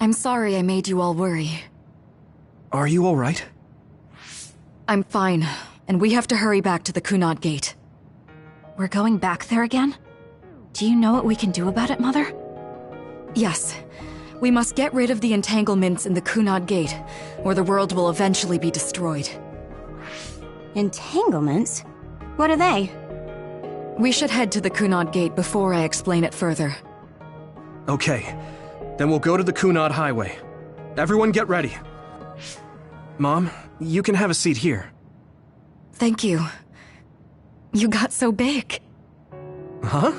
I'm sorry I made you all worry. Are you alright? I'm fine, and we have to hurry back to the Kunad Gate. We're going back there again? Do you know what we can do about it, Mother? Yes. We must get rid of the entanglements in the Kunad Gate, or the world will eventually be destroyed. Entanglements? What are they? We should head to the Kunad Gate before I explain it further. Okay. Then we'll go to the Kunad Highway. Everyone get ready. Mom, you can have a seat here. Thank you. You got so big. Huh?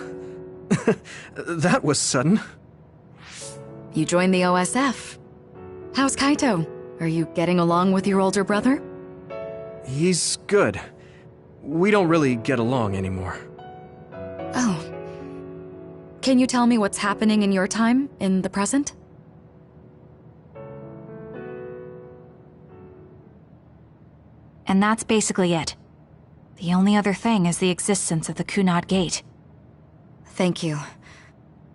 That was sudden. You joined the OSF. How's Kaito? Are you getting along with your older brother? He's good. We don't really get along anymore. Oh. Can you tell me what's happening in your time, in the present? And that's basically it. The only other thing is the existence of the Kunad Gate. Thank you.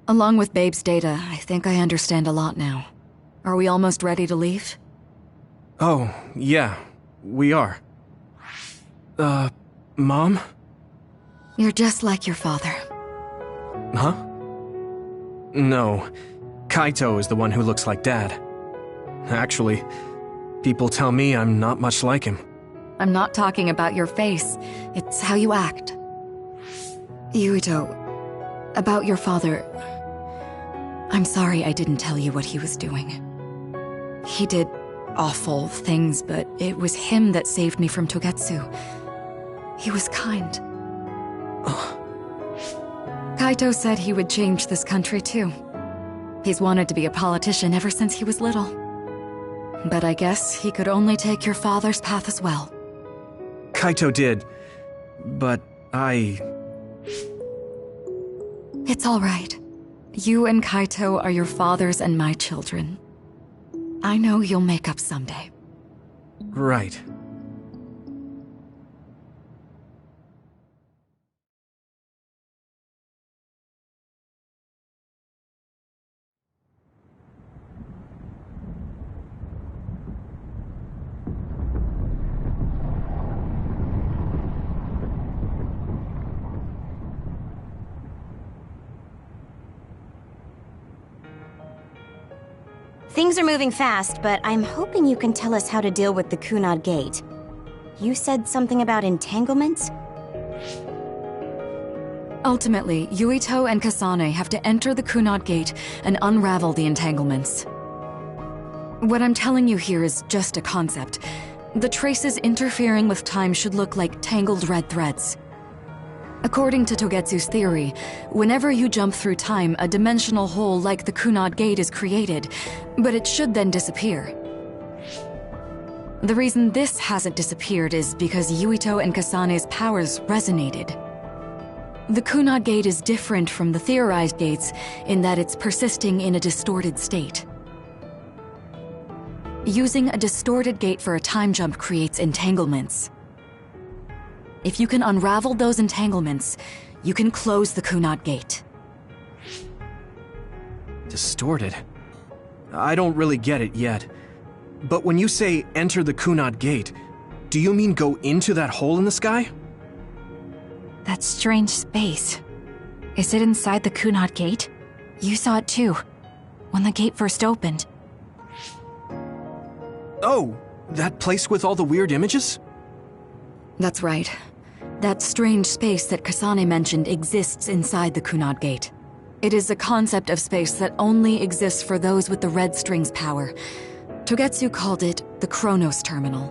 Along with Babe's data, I think I understand a lot now. Are we almost ready to leave? Oh, yeah, we are. Mom? You're just like your father. Huh? No, Kaito is the one who looks like Dad. Actually, people tell me I'm not much like him. I'm not talking about your face. It's how you act. Yuito, about your father... I'm sorry I didn't tell you what he was doing. He did awful things, but it was him that saved me from Togetsu. He was kind. Kaito said he would change this country too. He's wanted to be a politician ever since he was little. But I guess he could only take your father's path as well. Kaito did, but It's all right. You and Kaito are your father's and my children. I know you'll make up someday. Right. Things are moving fast, but I'm hoping you can tell us how to deal with the Kunad Gate. You said something about entanglements? Ultimately, Yuito and Kasane have to enter the Kunad Gate and unravel the entanglements. What I'm telling you here is just a concept. The traces interfering with time should look like tangled red threads. According to Togetsu's theory, whenever you jump through time, a dimensional hole like the Kunad Gate is created, but it should then disappear. The reason this hasn't disappeared is because Yuito and Kasane's powers resonated. The Kunad Gate is different from the theorized gates in that it's persisting in a distorted state. Using a distorted gate for a time jump creates entanglements. If you can unravel those entanglements, you can close the Kunad Gate. Distorted? I don't really get it yet. But when you say enter the Kunad Gate, do you mean go into that hole in the sky? That strange space. Is it inside the Kunad Gate? You saw it too, when the gate first opened. Oh, that place with all the weird images? That's right. That strange space that Kasane mentioned exists inside the Kunad Gate. It is a concept of space that only exists for those with the red string's power. Togetsu called it the Chronos Terminal.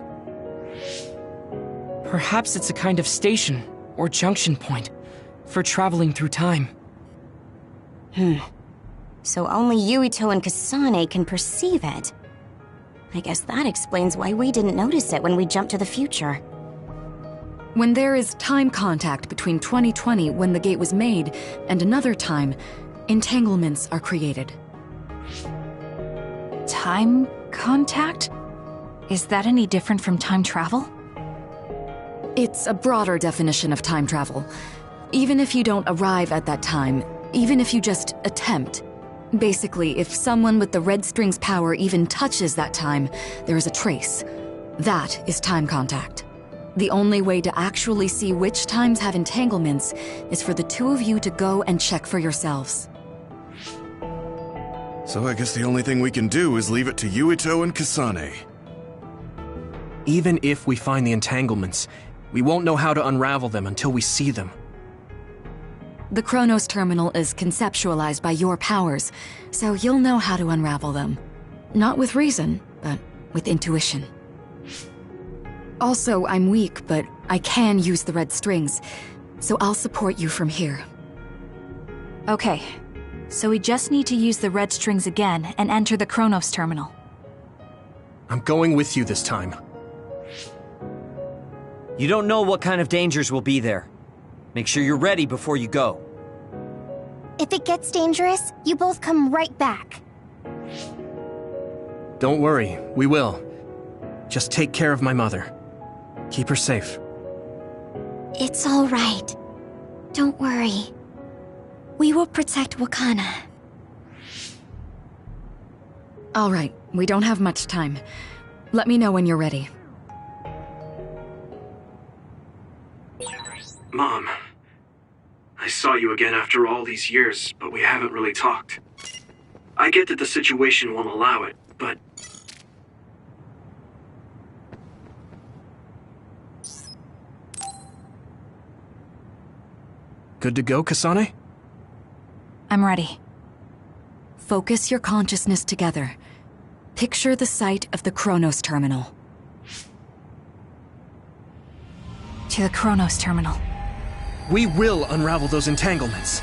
Perhaps it's a kind of station or junction point for traveling through time. So only Yuito and Kasane can perceive it. I guess that explains why we didn't notice it when we jumped to the future. When there is time contact between 2020, when the gate was made, and another time, entanglements are created. Time contact? Is that any different from time travel? It's a broader definition of time travel. Even if you don't arrive at that time, even if you just attempt, Basically, if someone with the red string's power even touches that time, there is a trace. That is time contact. The only way to actually see which times have entanglements is for the two of you to go and check for yourselves. So I guess the only thing we can do is leave it to Yuito and Kasane. Even if we find the entanglements, we won't know how to unravel them until we see them. The Chronos terminal is conceptualized by your powers, so you'll know how to unravel them. Not with reason, but with intuition. Also, I'm weak, but I can use the red strings, so I'll support you from here. Okay, so we just need to use the red strings again and enter the Chronos terminal. I'm going with you this time. You don't know what kind of dangers will be there. Make sure you're ready before you go. If it gets dangerous, you both come right back. Don't worry, we will. Just take care of my mother. Keep her safe. It's all right. Don't worry. We will protect Wakana. All right, we don't have much time. Let me know when you're ready. Mom, I saw you again after all these years, but we haven't really talked. I get that the situation won't allow it, but... Good to go, Kasane? I'm ready. Focus your consciousness together. Picture the site of the Chronos terminal. To the Chronos terminal. We will unravel those entanglements.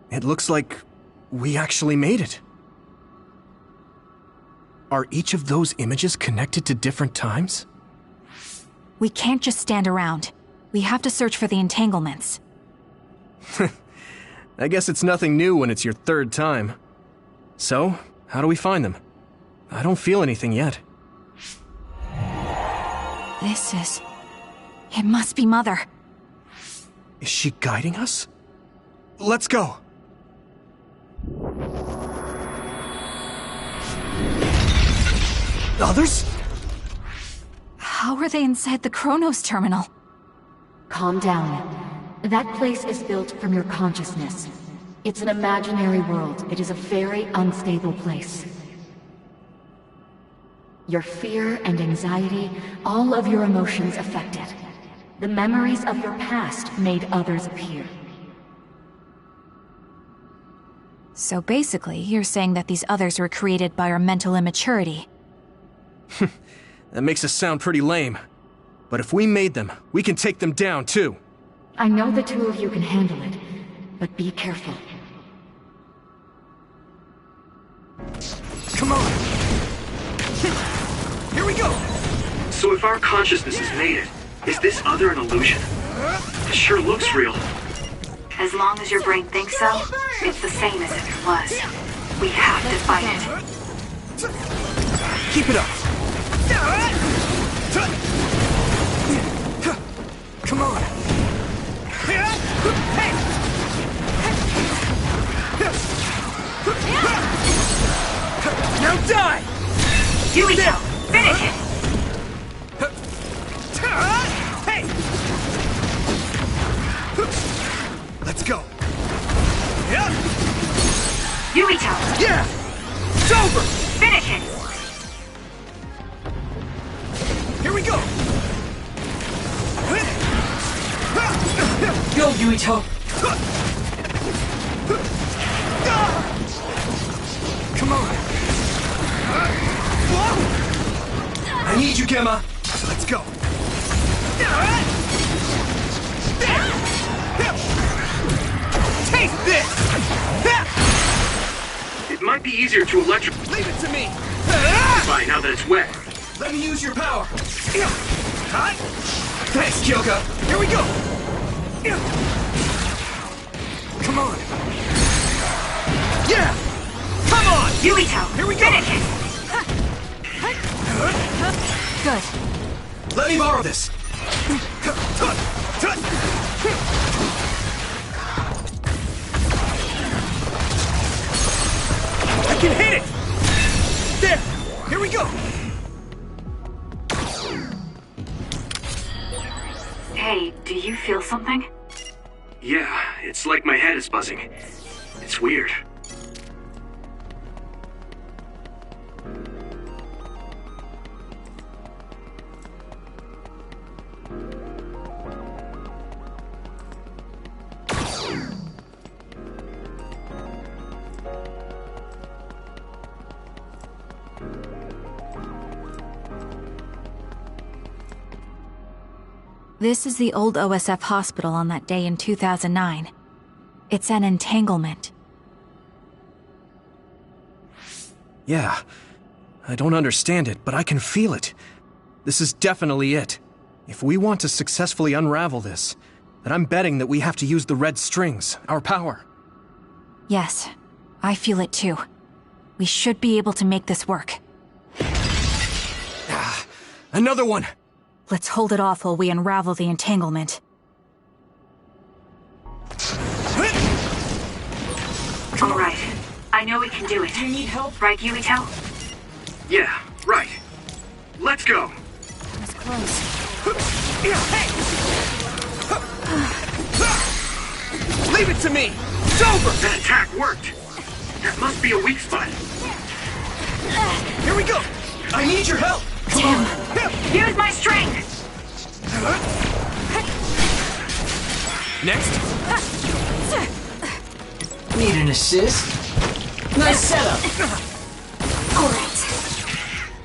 It looks like we actually made it. Are each of those images connected to different times? We can't just stand around. We have to search for the entanglements. I guess it's nothing new when it's your third time. So, how do we find them? I don't feel anything yet. This is... It must be Mother. Is she guiding us? Let's go! Others? How are they inside the Chronos terminal? Calm down. That place is built from your consciousness. It's an imaginary world. It is a very unstable place. Your fear and anxiety, all of your emotions affected. The memories of your past made others appear. So basically, you're saying that these others were created by our mental immaturity. That makes us sound pretty lame. But if we made them, we can take them down, too. I know the two of you can handle it, but be careful. Come on! Here we go! So if our consciousness has made it, is this other an illusion? It sure looks real. As long as your brain thinks so, it's the same as if it was. We have to fight it. Keep it up! Come on! Now die! Yuito, finish it! Hey! Let's go! Yuito, Yeah! It's over! finish it! Here we go! Go, Yuito! Come on! I need you, Gemma! Let's go! Taste this! It might be easier to electrocute. Leave it to me! Fine, now that it's wet. Let me use your power! Hot! Thanks, Kyoka! Here we go! Come on! Yeah! Come on! Yuito, Here we go! finish it! Good. Let me borrow this! I can hit it! There! Here we go! Hey, do you feel something? Yeah, it's like my head is buzzing. It's weird. This is the old OSF hospital on that day in 2009. It's an entanglement. Yeah, I don't understand it, but I can feel it. This is definitely it. If we want to successfully unravel this, then I'm betting that we have to use the red strings, our power. Yes, I feel it too. We should be able to make this work. Another one! Let's hold it off while we unravel the entanglement. All right. I know we can do it. Do you need help? Right, Yuito? Yeah, right. Let's go! That was close. Leave it to me! It's over! That attack worked! That must be a weak spot. Here we go! I need your help! Damn! Use my strength! Next! Need an assist? Nice setup! Alright.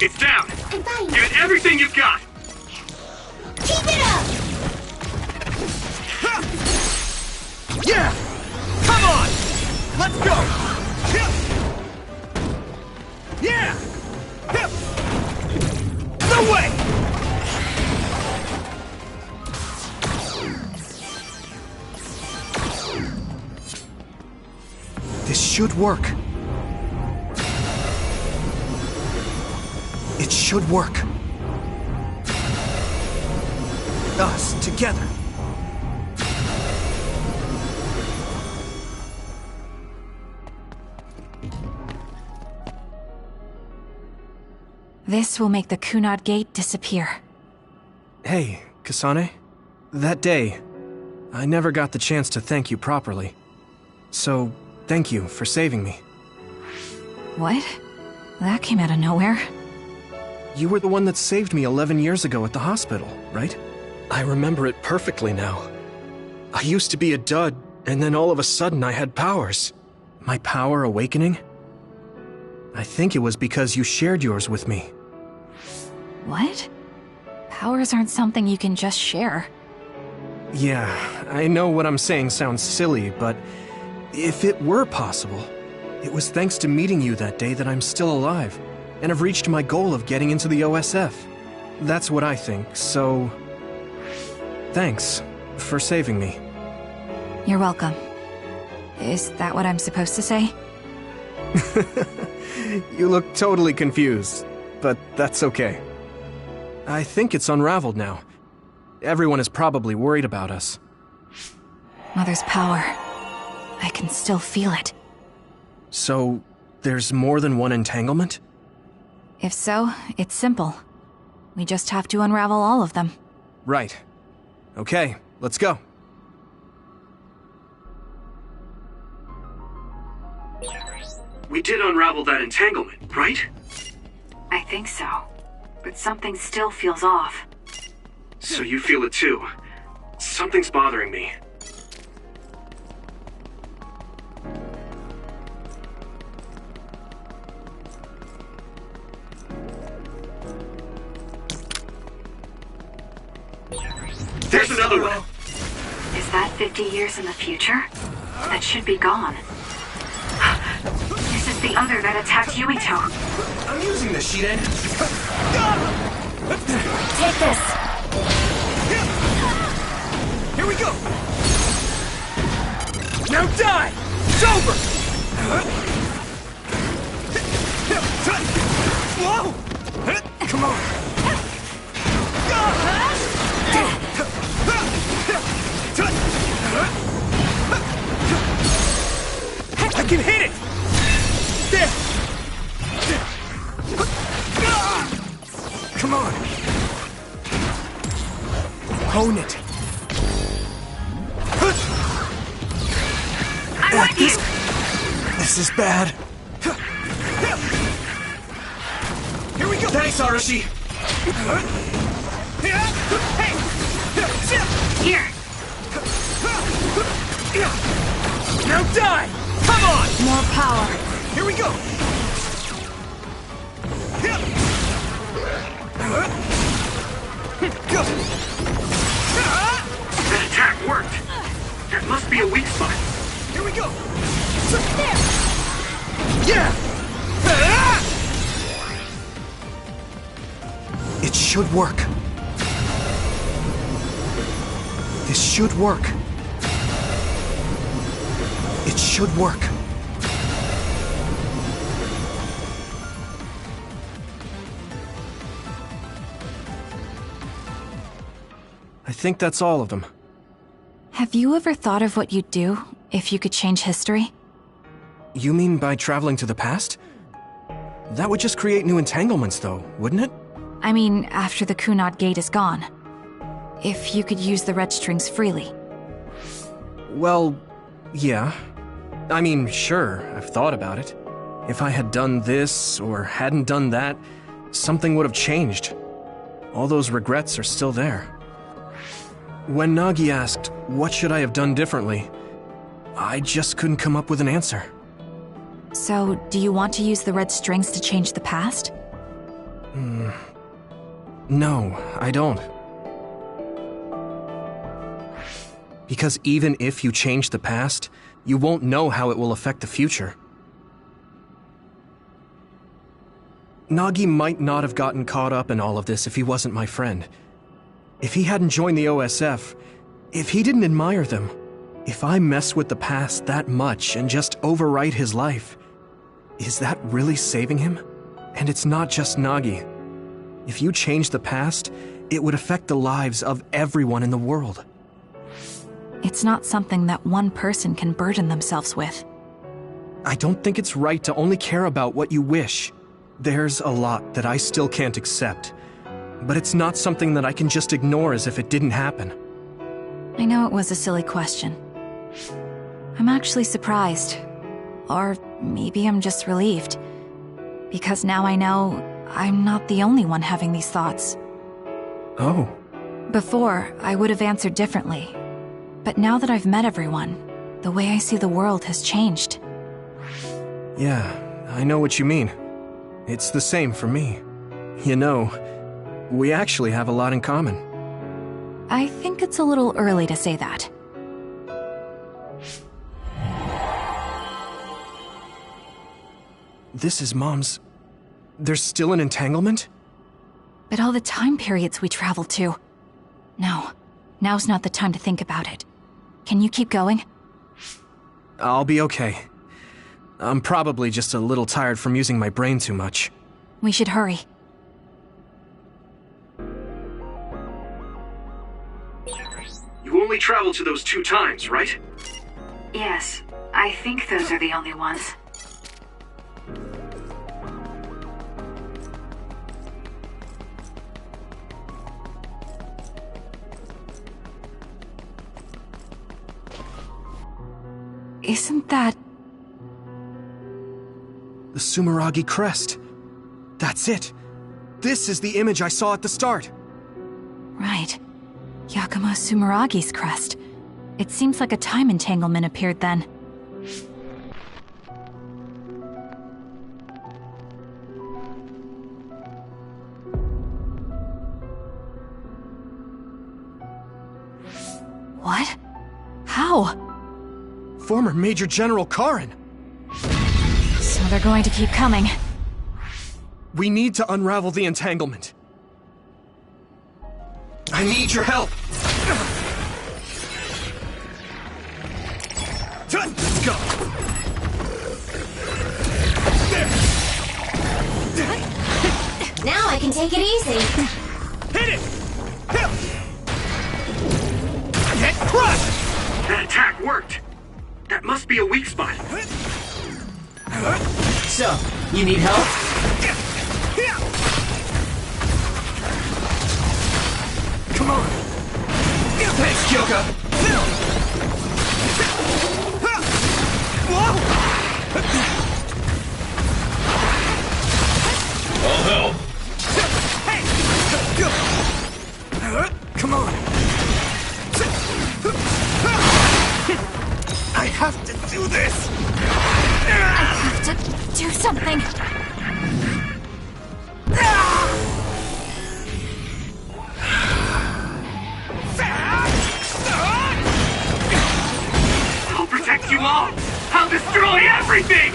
It's down! Goodbye. Give it everything you've got! Keep it up! Yeah! Come on! Let's go! Yeah! No way! This should work. It should work. Us, together. This will make the Kunad Gate disappear. Hey, Kasane. That day, I never got the chance to thank you properly. So, thank you for saving me. What? That came out of nowhere. You were the one that saved me 11 years ago at the hospital, right? I remember it perfectly now. I used to be a dud, and then all of a sudden I had powers. My power awakening? I think it was because you shared yours with me. What? Powers aren't something you can just share. Yeah, I know what I'm saying sounds silly, but if it were possible, it was thanks to meeting you that day that I'm still alive, and have reached my goal of getting into the OSF. That's what I think, so... Thanks for saving me. You're welcome. Is that what I'm supposed to say? You look totally confused, but that's okay. I think it's unraveled now. Everyone is probably worried about us. Mother's power. I can still feel it. So, there's more than one entanglement? If so, it's simple. We just have to unravel all of them. Right. Okay, let's go. We did unravel that entanglement, right? I think so. But something still feels off. So you feel it too. Something's bothering me. There's another one! Is that 50 years in the future? That should be gone. This is the other that attacked Yuito. I'm using the sheet end. Take this! Here we go! Now die! It's over! Whoa! Come on! I can hit it! There! Come on! Own it! I'm with you! This is bad. Here we go! Thanks, Arashi! Here! Now die! Come on! More power. Here we go! That attack worked! That must be a weak spot. Here we go! Yeah! It should work. This should work. It should work. I think that's all of them. Have you ever thought of what you'd do if you could change history? You mean by traveling to the past? That would just create new entanglements, though, wouldn't it? I mean, after the Kunad Gate is gone. If you could use the red strings freely. Well, yeah. I mean, sure, I've thought about it. If I had done this, or hadn't done that, something would have changed. All those regrets are still there. When Nagi asked, what should I have done differently, I just couldn't come up with an answer. So, do you want to use the red strings to change the past? No, I don't. Because even if you change the past, you won't know how it will affect the future. Nagi might not have gotten caught up in all of this if he wasn't my friend. If he hadn't joined the OSF, if he didn't admire them, if I mess with the past that much and just overwrite his life, is that really saving him? And it's not just Nagi. If you change the past, it would affect the lives of everyone in the world. It's not something that one person can burden themselves with. I don't think it's right to only care about what you wish. There's a lot that I still can't accept. But it's not something that I can just ignore as if it didn't happen. I know it was a silly question. I'm actually surprised. Or maybe I'm just relieved. Because now I know I'm not the only one having these thoughts. Oh. Before, I would have answered differently. But now that I've met everyone, the way I see the world has changed. Yeah, I know what you mean. It's the same for me. You know, we actually have a lot in common. I think it's a little early to say that. This is Mom's... There's still an entanglement? But all the time periods we traveled to... No, now's not the time to think about it. Can you keep going? I'll be okay. I'm probably just a little tired from using my brain too much. We should hurry. You only traveled to those 2 times, right? Yes, I think those are the only ones. Isn't that... The Sumeragi crest. That's it. This is the image I saw at the start. Right. Yakuma Sumeragi's crest. It seems like a time entanglement appeared then. What? How? Former Major General Karin. So they're going to keep coming. We need to unravel the entanglement. I need your help. Let's go. There. Now I can take it easy. Hit it! Get crushed! That attack worked. That must be a weak spot. So, you need help? Come on! Thanks, Kyoka! I'll help. Come on! I have to do this! Have to do something. I'll protect you all. I'll destroy everything.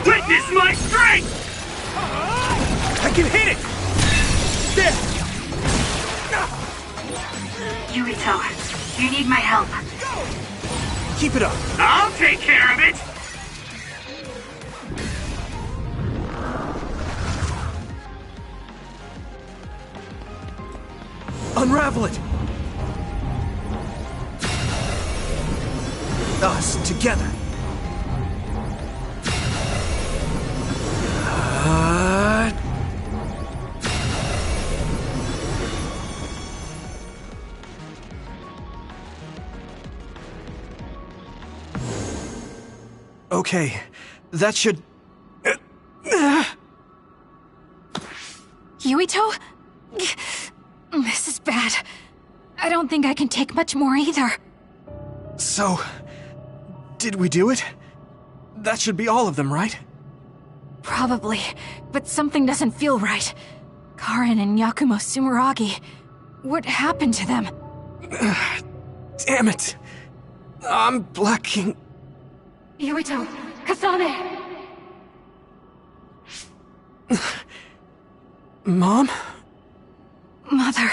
Witness my strength! I can hit it! There! Yuito, you need my help. Keep it up! I'll take care of it! Unravel it! Us, together. Okay, that should... Yuito? This is bad. I don't think I can take much more either. So... did we do it? That should be all of them, right? Probably, but something doesn't feel right. Karin and Yakumo Sumeragi. What happened to them? Damn it! I'm blacking... Yuito! Kasane! Mom? Mother.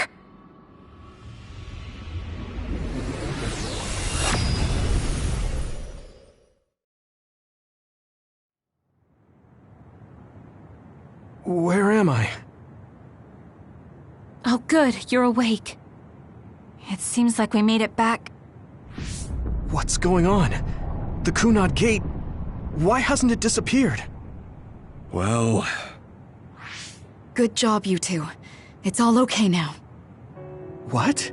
Where am I? Oh good, you're awake. It seems like we made it back. What's going on? The Kunad Gate... why hasn't it disappeared? Well... Good job, you two. It's all okay now. What?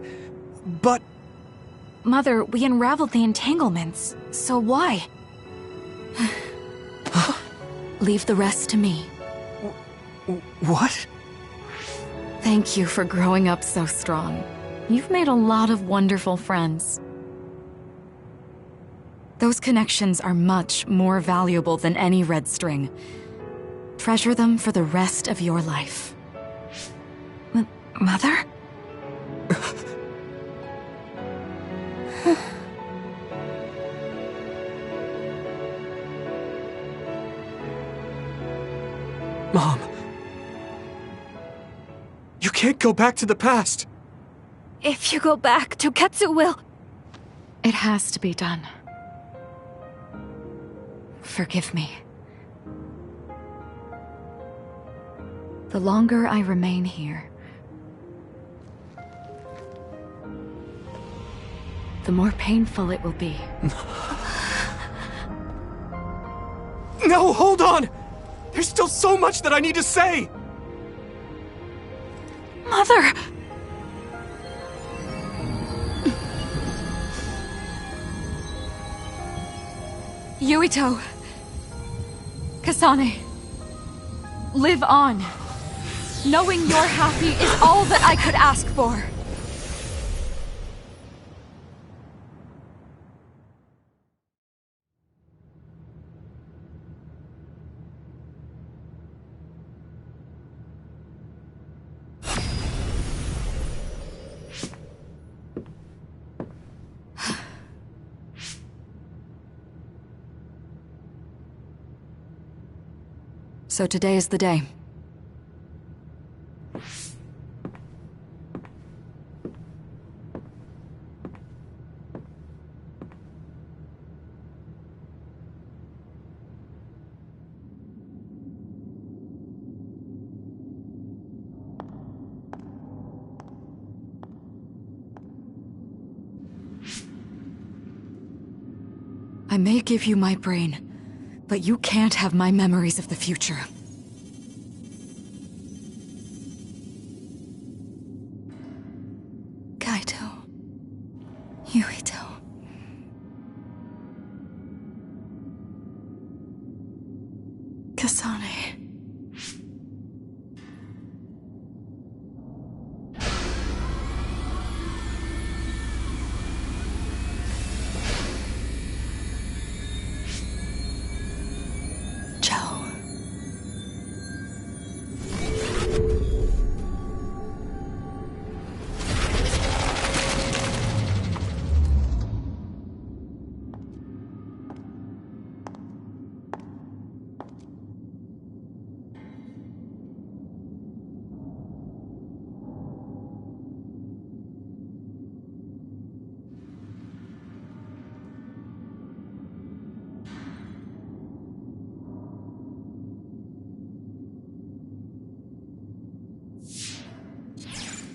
But... Mother, we unraveled the entanglements, so why? Leave the rest to me. What? Thank you for growing up so strong. You've made a lot of wonderful friends. Those connections are much more valuable than any red string. Treasure them for the rest of your life. Mother? Mom. You can't go back to the past. If you go back, Toketsu will... It has to be done. Forgive me. The longer I remain here, the more painful it will be. No, hold on! There's still so much that I need to say! Mother! Yuito! Kasane! Live on! Knowing you're happy is all that I could ask for! So today is the day. I may give you my brain, but you can't have my memories of the future. Kaito. Yuito. Kasane.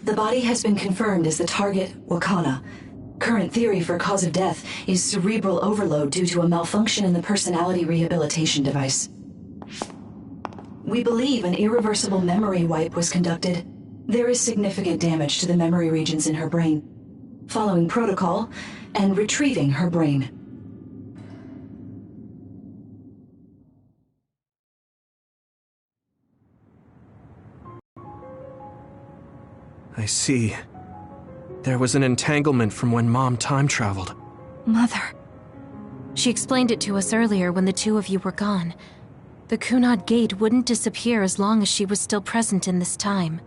The body has been confirmed as the target, Wakana. Current theory for cause of death is cerebral overload due to a malfunction in the personality rehabilitation device. We believe an irreversible memory wipe was conducted. There is significant damage to the memory regions in her brain. Following protocol and retrieving her brain. I see. There was an entanglement from when Mom time traveled. Mother. She explained it to us earlier when the two of you were gone. The Kunad Gate wouldn't disappear as long as she was still present in this time.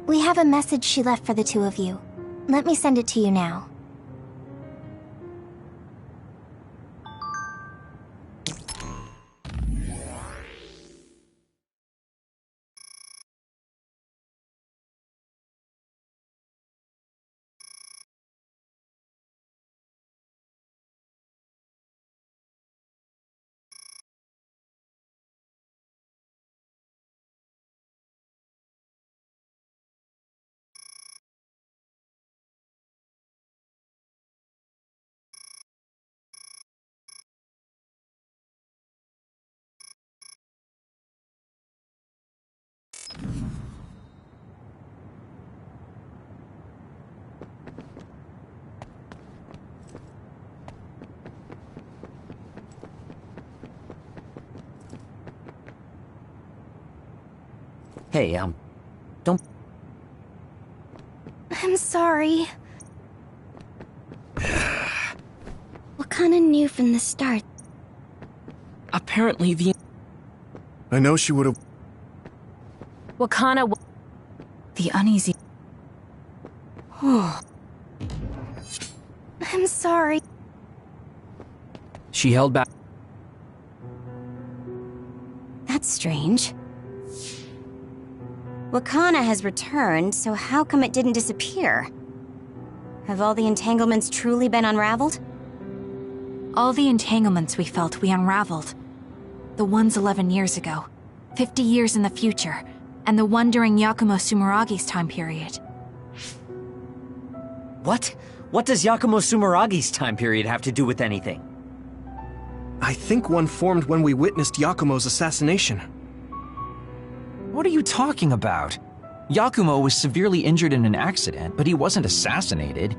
We have a message she left for the two of you. Let me send it to you now. Hey, don't... I'm sorry. Wakana knew from the start. Apparently the... I know she would have... Wakana... The uneasy... I'm sorry. She held back... That's strange. Wakana has returned, so how come it didn't disappear? Have all the entanglements truly been unraveled? All the entanglements we felt we unraveled. The ones 11 years ago, 50 years in the future, and the one during Yakumo Sumeragi's time period. What? What does Yakumo Sumeragi's time period have to do with anything? I think one formed when we witnessed Yakumo's assassination. What are you talking about? Yakumo was severely injured in an accident, but he wasn't assassinated.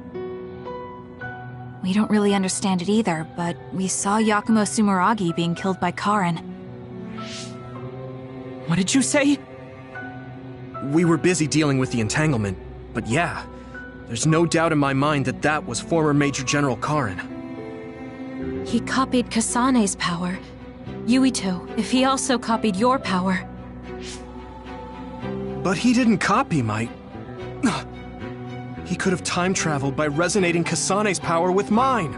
We don't really understand it either, but we saw Yakumo Sumeragi being killed by Karin. What did you say? We were busy dealing with the entanglement, but yeah, there's no doubt in my mind that that was former Major General Karin. He copied Kasane's power. Yuito, if he also copied your power. But he didn't copy my... He could have time-traveled by resonating Kasane's power with mine.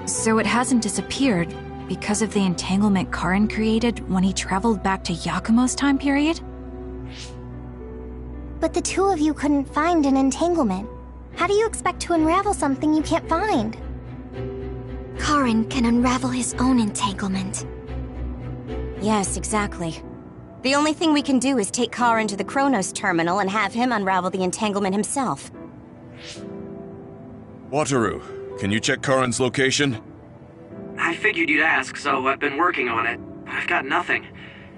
So it hasn't disappeared because of the entanglement Karin created when he traveled back to Yakumo's time period? But the two of you couldn't find an entanglement. How do you expect to unravel something you can't find? Karin can unravel his own entanglement. Yes, exactly. The only thing we can do is take Karin to the Chronos terminal and have him unravel the entanglement himself. Wataru, can you check Karin's location? I figured you'd ask, so I've been working on it. But I've got nothing.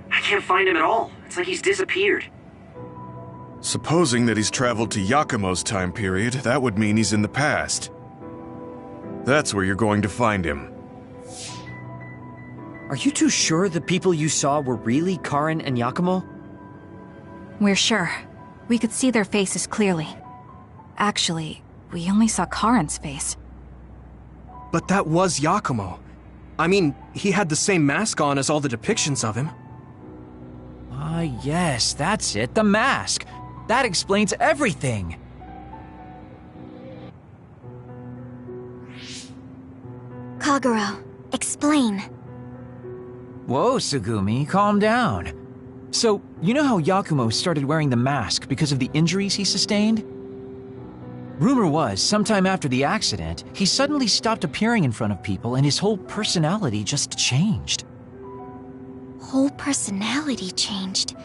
I can't find him at all. It's like he's disappeared. Supposing that he's traveled to Yakumo's time period, that would mean he's in the past. That's where you're going to find him. Are you two sure the people you saw were really Karin and Yakumo? We're sure. We could see their faces clearly. Actually, we only saw Karin's face. But that was Yakumo. I mean, he had the same mask on as all the depictions of him. Ah, yes, that's it, the mask. That explains everything. Kagero, explain. Whoa, Tsugumi, calm down. So, you know how Yakumo started wearing the mask because of the injuries he sustained? Rumor was, sometime after the accident, he suddenly stopped appearing in front of people and his whole personality just changed. Whole personality changed?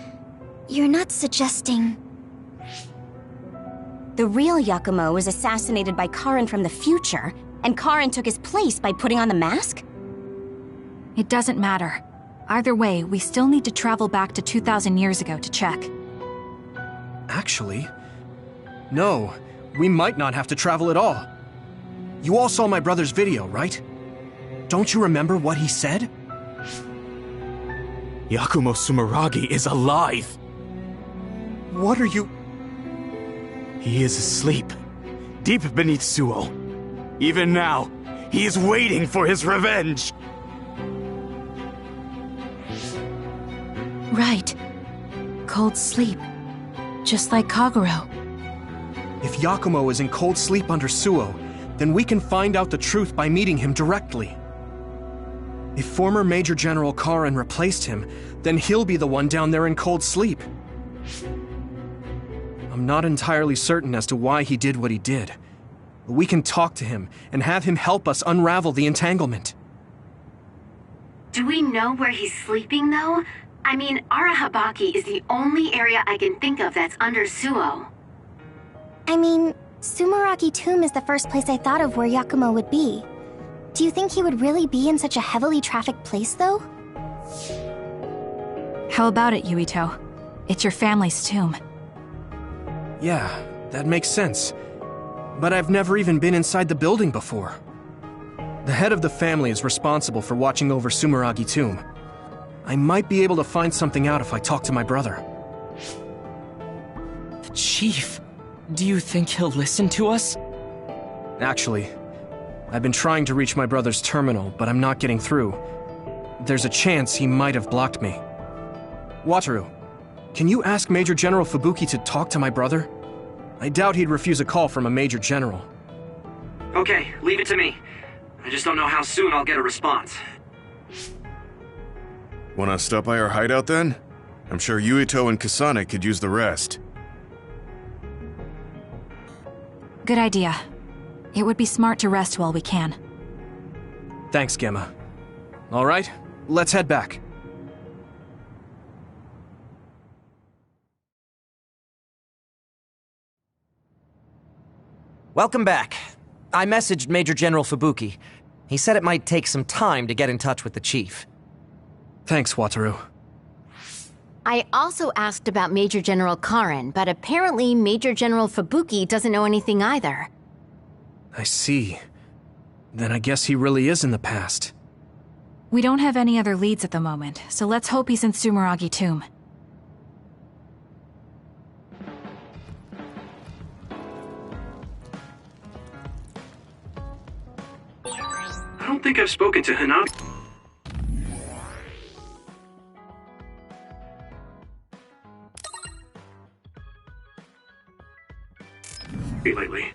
You're not suggesting... The real Yakumo was assassinated by Karin from the future, and Karin took his place by putting on the mask? It doesn't matter. Either way, we still need to travel back to 2,000 years ago to check. Actually, no. We might not have to travel at all. You all saw my brother's video, right? Don't you remember what he said? Yakumo Sumeragi is alive! What are you... He is asleep, deep beneath Suo. Even now, he is waiting for his revenge! Right. Cold sleep. Just like Kagero. If Yakumo is in cold sleep under Suo, then we can find out the truth by meeting him directly. If former Major General Karin replaced him, then he'll be the one down there in cold sleep. I'm not entirely certain as to why he did what he did. But we can talk to him and have him help us unravel the entanglement. Do we know where he's sleeping, though? I mean, Arahabaki is the only area I can think of that's under Suo. I mean, Sumeragi Tomb is the first place I thought of where Yakumo would be. Do you think he would really be in such a heavily trafficked place, though? How about it, Yuito? It's your family's tomb. Yeah, that makes sense. But I've never even been inside the building before. The head of the family is responsible for watching over Sumeragi Tomb. I might be able to find something out if I talk to my brother. The chief. Do you think he'll listen to us? Actually, I've been trying to reach my brother's terminal, but I'm not getting through. There's a chance he might have blocked me. Wataru, can you ask Major General Fubuki to talk to my brother? I doubt he'd refuse a call from a Major General. Okay, leave it to me. I just don't know how soon I'll get a response. Wanna stop by our hideout then? I'm sure Yuito and Kasane could use the rest. Good idea. It would be smart to rest while we can. Thanks, Gemma. All right, let's head back. Welcome back. I messaged Major General Fubuki. He said it might take some time to get in touch with the chief. Thanks, Wataru. I also asked about Major General Karin, but apparently Major General Fubuki doesn't know anything either. I see. Then I guess he really is in the past. We don't have any other leads at the moment, so let's hope he's in Sumeragi Tomb. I don't think I've spoken to Hanabi lately.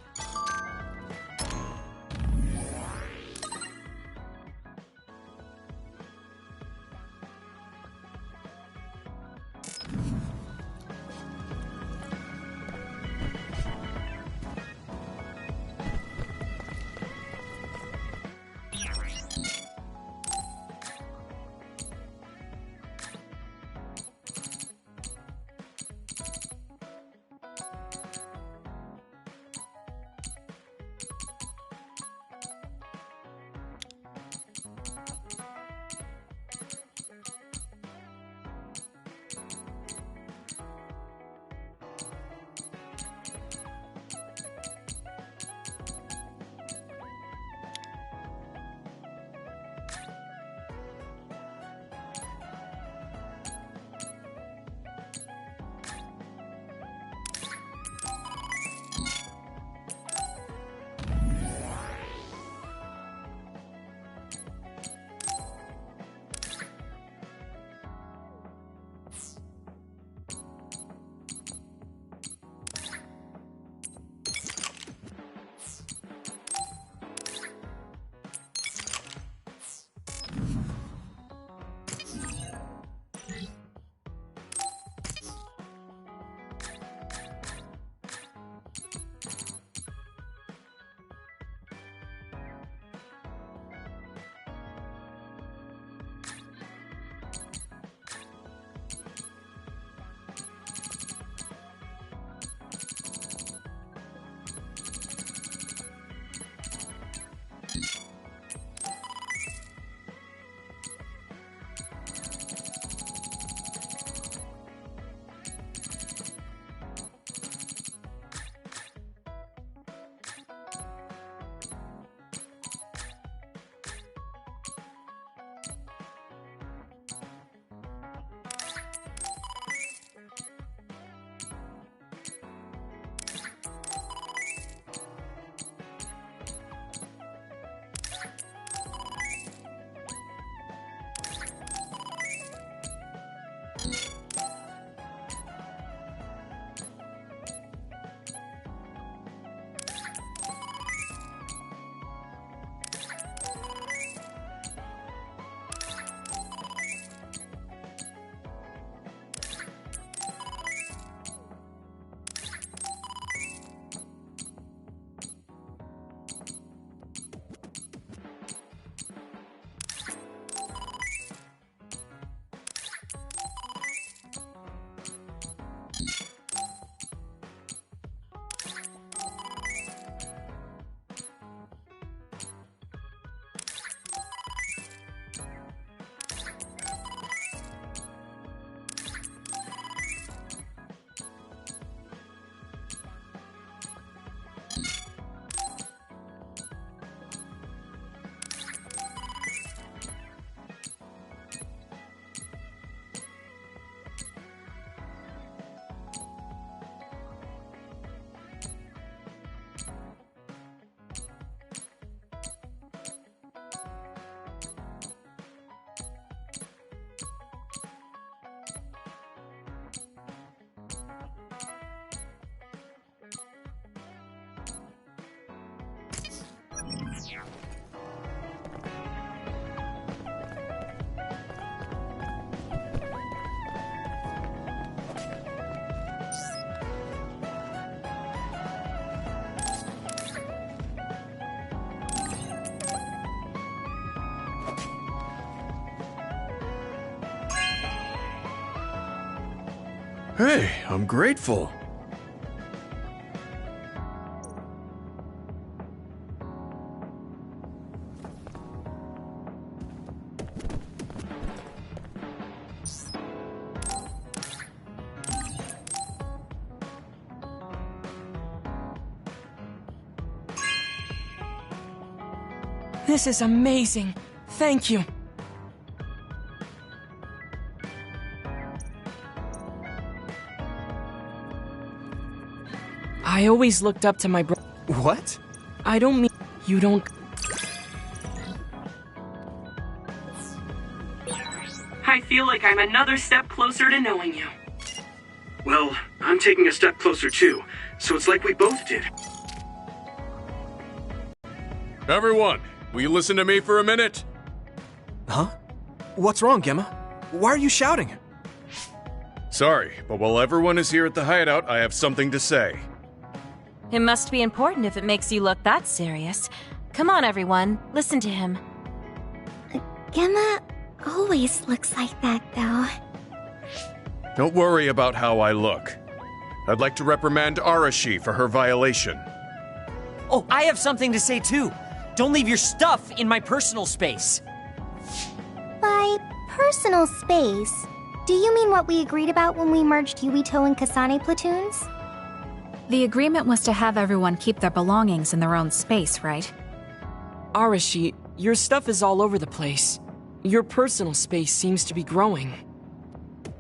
Hey, I'm grateful. This is amazing. Thank you. I always looked up to my bro- What? I don't mean you don't- I feel like I'm another step closer to knowing you. Well, I'm taking a step closer too, so it's like we both did. Everyone, will you listen to me for a minute? Huh? What's wrong, Gemma? Why are you shouting? Sorry, but while everyone is here at the hideout, I have something to say. It must be important if it makes you look that serious. Come on, everyone. Listen to him. Gemma always looks like that, though. Don't worry about how I look. I'd like to reprimand Arashi for her violation. Oh, I have something to say too. Don't leave your stuff in my personal space. By personal space, do you mean what we agreed about when we merged Yuito and Kasane platoons? The agreement was to have everyone keep their belongings in their own space, right? Arashi, your stuff is all over the place. Your personal space seems to be growing.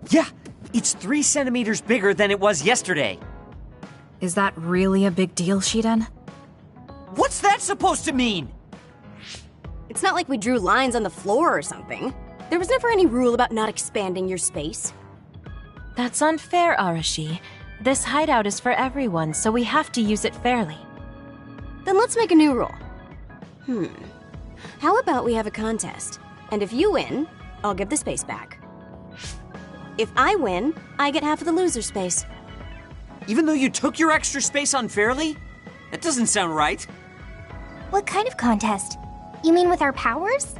Yeah, it's 3 centimeters bigger than it was yesterday. Is that really a big deal, Shiden? What's that supposed to mean? It's not like we drew lines on the floor or something. There was never any rule about not expanding your space. That's unfair, Arashi. This hideout is for everyone, so we have to use it fairly. Then let's make a new rule. How about we have a contest? And if you win, I'll give the space back. If I win, I get half of the loser space. Even though you took your extra space unfairly? That doesn't sound right. What kind of contest? You mean with our powers?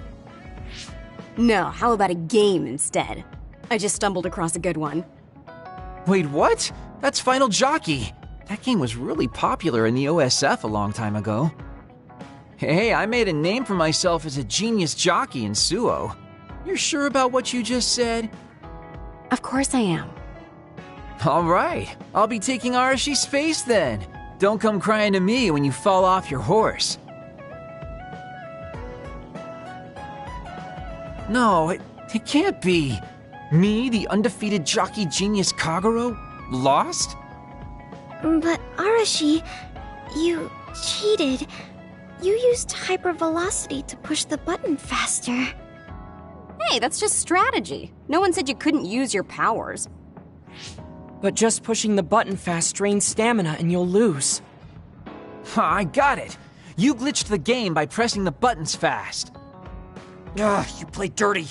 No, how about a game instead? I just stumbled across a good one. Wait, what? That's Final Jockey. That game was really popular in the OSF a long time ago. Hey, I made a name for myself as a genius jockey in Suo. You're sure about what you just said? Of course I am. All right, I'll be taking Arashi's space then. Don't come crying to me when you fall off your horse. No, it can't be. Me, the undefeated jockey genius Kagero, lost? But Arashi, you cheated. You used hypervelocity to push the button faster. Hey, that's just strategy. No one said you couldn't use your powers. But just pushing the button fast drains stamina and you'll lose. I got it. You glitched the game by pressing the buttons fast. Ugh, you play dirty.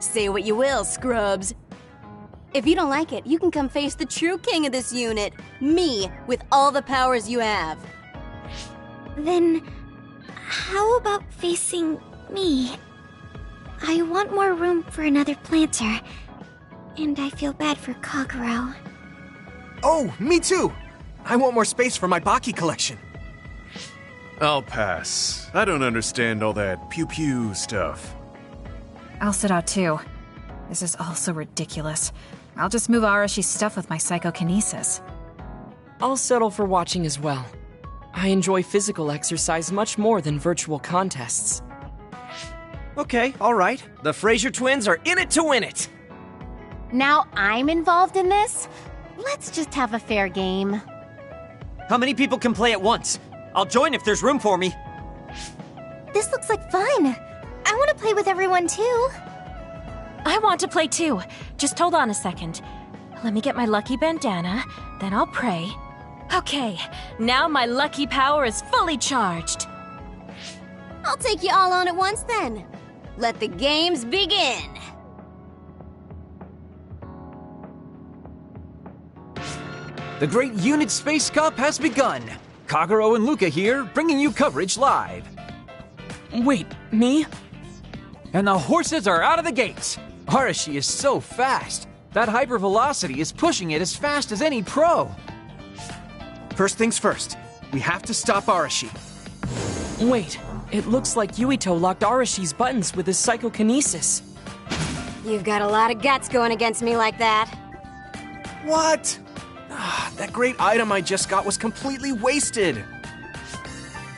Say what you will, scrubs. If you don't like it, you can come face the true king of this unit. Me, with all the powers you have. Then, how about facing me? I want more room for another planter. And I feel bad for Kagero. Oh, me too! I want more space for my Baki collection. I'll pass. I don't understand all that pew-pew stuff. I'll sit out too. This is all so ridiculous. I'll just move Arashi's stuff with my psychokinesis. I'll settle for watching as well. I enjoy physical exercise much more than virtual contests. Okay, alright. The Fraser twins are in it to win it! Now I'm involved in this? Let's just have a fair game. How many people can play at once? I'll join if there's room for me. This looks like fun. I want to play with everyone too. I want to play too. Just hold on a second. Let me get my lucky bandana, then I'll pray. Okay, now my lucky power is fully charged. I'll take you all on at once then. Let the games begin. The Great Unit Space Cup has begun. Kagero and Luca here, bringing you coverage live. Wait, me? And the horses are out of the gates. Arashi is so fast. That hypervelocity is pushing it as fast as any pro. First things first, we have to stop Arashi. Wait, it looks like Yuito locked Arashi's buttons with his psychokinesis. You've got a lot of guts going against me like that. What? That great item I just got was completely wasted.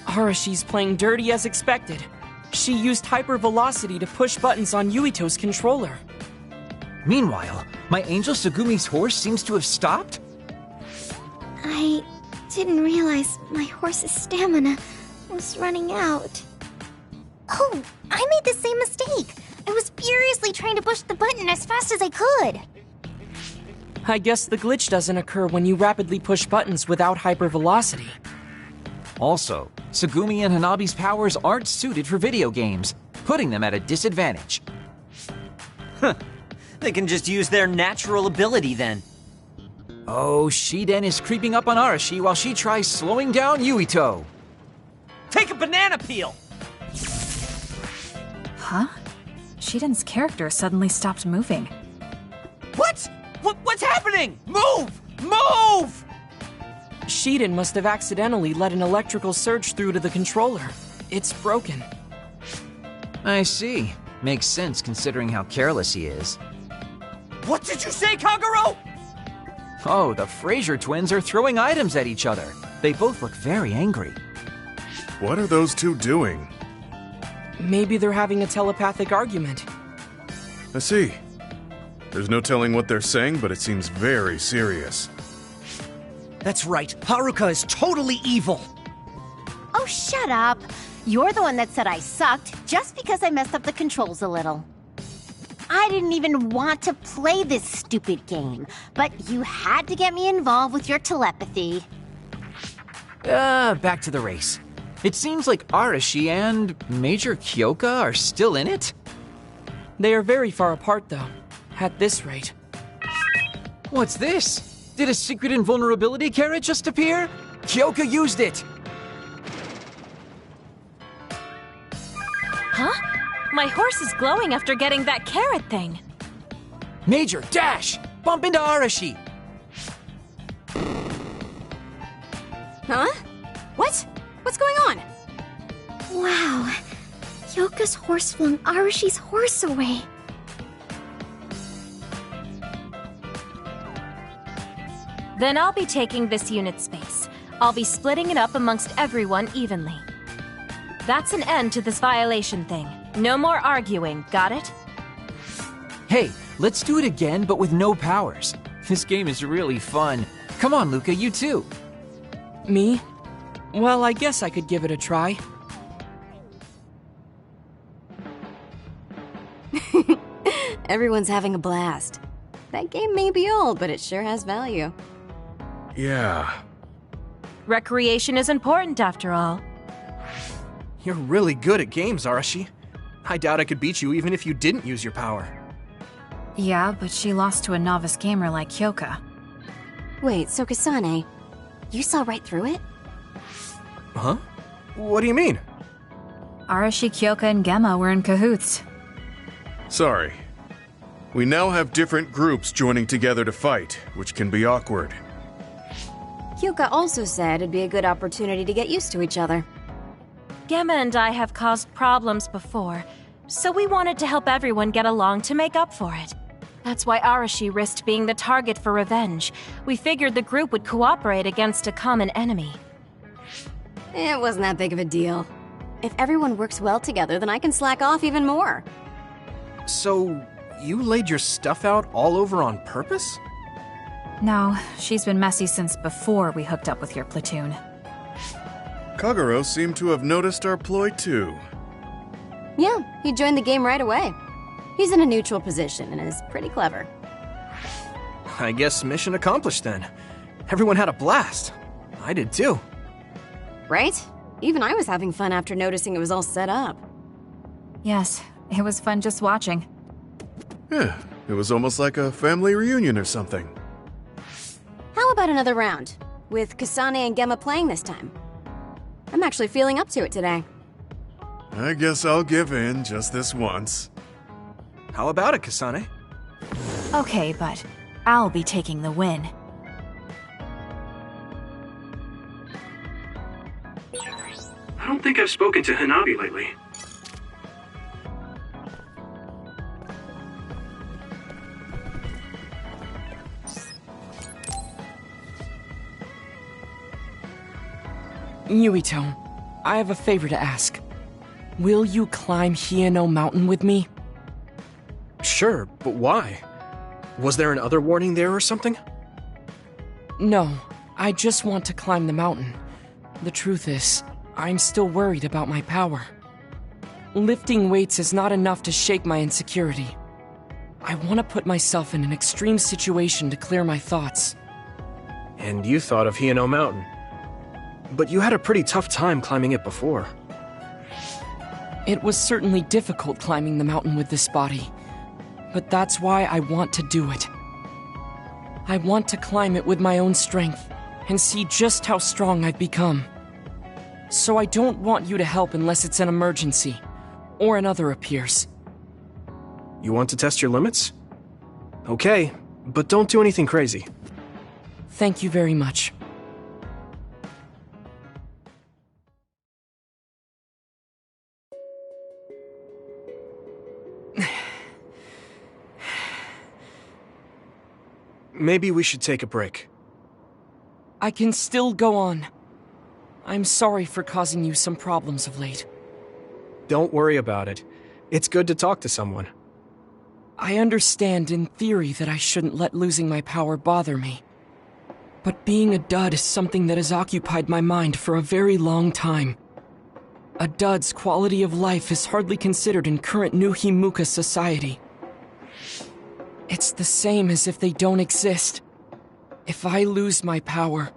Arashi's playing dirty as expected. She used hypervelocity to push buttons on Yuito's controller. Meanwhile, my angel Sugumi's horse seems to have stopped? I didn't realize my horse's stamina was running out. Oh, I made the same mistake. I was furiously trying to push the button as fast as I could. I guess the glitch doesn't occur when you rapidly push buttons without hypervelocity. Also, Sugumi and Hanabi's powers aren't suited for video games, putting them at a disadvantage. They can just use their natural ability then. Oh, Shiden is creeping up on Arashi while she tries slowing down Yuito. Take a banana peel! Huh? Shiden's character suddenly stopped moving. What? What's happening? Move! Move! Shiden must have accidentally let an electrical surge through to the controller. It's broken. I see. Makes sense considering how careless he is. What did you say, Kagero? Oh, the Fraser twins are throwing items at each other. They both look very angry. What are those two doing? Maybe they're having a telepathic argument. I see. There's no telling what they're saying, but it seems very serious. That's right. Haruka is totally evil. Oh, shut up. You're the one that said I sucked just because I messed up the controls a little. I didn't even want to play this stupid game, but you had to get me involved with your telepathy. Back to the race. It seems like Arashi and Major Kyoka are still in it? They are very far apart, though. At this rate. What's this? Did a secret invulnerability carrot just appear? Kyoka used it! Huh? My horse is glowing after getting that carrot thing. Major, dash! Bump into Arashi! Huh? What? What's going on? Wow. Yoka's horse flung Arashi's horse away. Then I'll be taking this unit space. I'll be splitting it up amongst everyone evenly. That's an end to this violation thing. No more arguing, got it? Hey, let's do it again, but with no powers. This game is really fun. Come on, Luca, you too. Me? Well, I guess I could give it a try. Everyone's having a blast. That game may be old, but it sure has value. Yeah. Recreation is important after all. You're really good at games, Arashi. I doubt I could beat you even if you didn't use your power. Yeah, but she lost to a novice gamer like Kyoka. Wait, so Kasane, you saw right through it? Huh? What do you mean? Arashi, Kyoka, and Gemma were in cahoots. Sorry. We now have different groups joining together to fight, which can be awkward. Kyoka also said it'd be a good opportunity to get used to each other. Gemma and I have caused problems before, so we wanted to help everyone get along to make up for it. That's why Arashi risked being the target for revenge. We figured the group would cooperate against a common enemy. It wasn't that big of a deal. If everyone works well together, then I can slack off even more. So, you laid your stuff out all over on purpose? No, she's been messy since before we hooked up with your platoon. Kagero seemed to have noticed our ploy too. Yeah, he joined the game right away. He's in a neutral position and is pretty clever. I guess mission accomplished then. Everyone had a blast. I did too. Right? Even I was having fun after noticing it was all set up. Yes, it was fun just watching. Yeah, it was almost like a family reunion or something. How about another round? With Kasane and Gemma playing this time. I'm actually feeling up to it today. I guess I'll give in just this once. How about it, Kasane? Okay, but I'll be taking the win. I don't think I've spoken to Hanabi lately. Yuito, I have a favor to ask. Will you climb Hieno Mountain with me? Sure, but why? Was there an other warning there or something? No, I just want to climb the mountain. The truth is, I'm still worried about my power. Lifting weights is not enough to shake my insecurity. I want to put myself in an extreme situation to clear my thoughts. And you thought of Hieno Mountain. But you had a pretty tough time climbing it before. It was certainly difficult climbing the mountain with this body. But that's why I want to do it. I want to climb it with my own strength and see just how strong I've become. So I don't want you to help unless it's an emergency, or another appears. You want to test your limits? Okay, but don't do anything crazy. Thank you very much. Maybe we should take a break. I can still go on. I'm sorry for causing you some problems of late. Don't worry about it. It's good to talk to someone. I understand in theory that I shouldn't let losing my power bother me. But being a dud is something that has occupied my mind for a very long time. A dud's quality of life is hardly considered in current New Himuka society. It's the same as if they don't exist. If I lose my power,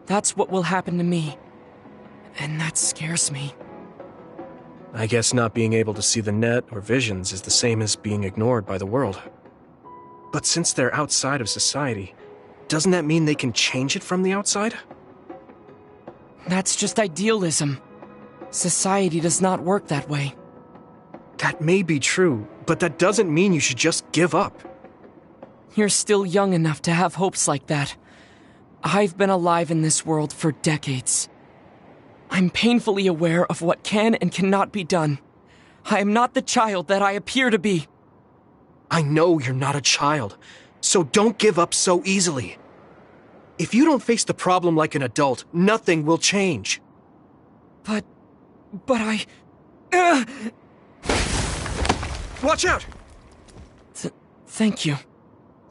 that's what will happen to me. And that scares me. I guess not being able to see the net or visions is the same as being ignored by the world. But since they're outside of society, doesn't that mean they can change it from the outside? That's just idealism. Society does not work that way. That may be true, but that doesn't mean you should just give up. You're still young enough to have hopes like that. I've been alive in this world for decades. I'm painfully aware of what can and cannot be done. I am not the child that I appear to be. I know you're not a child, so don't give up so easily. If you don't face the problem like an adult, nothing will change. But I... Watch out! Thank you.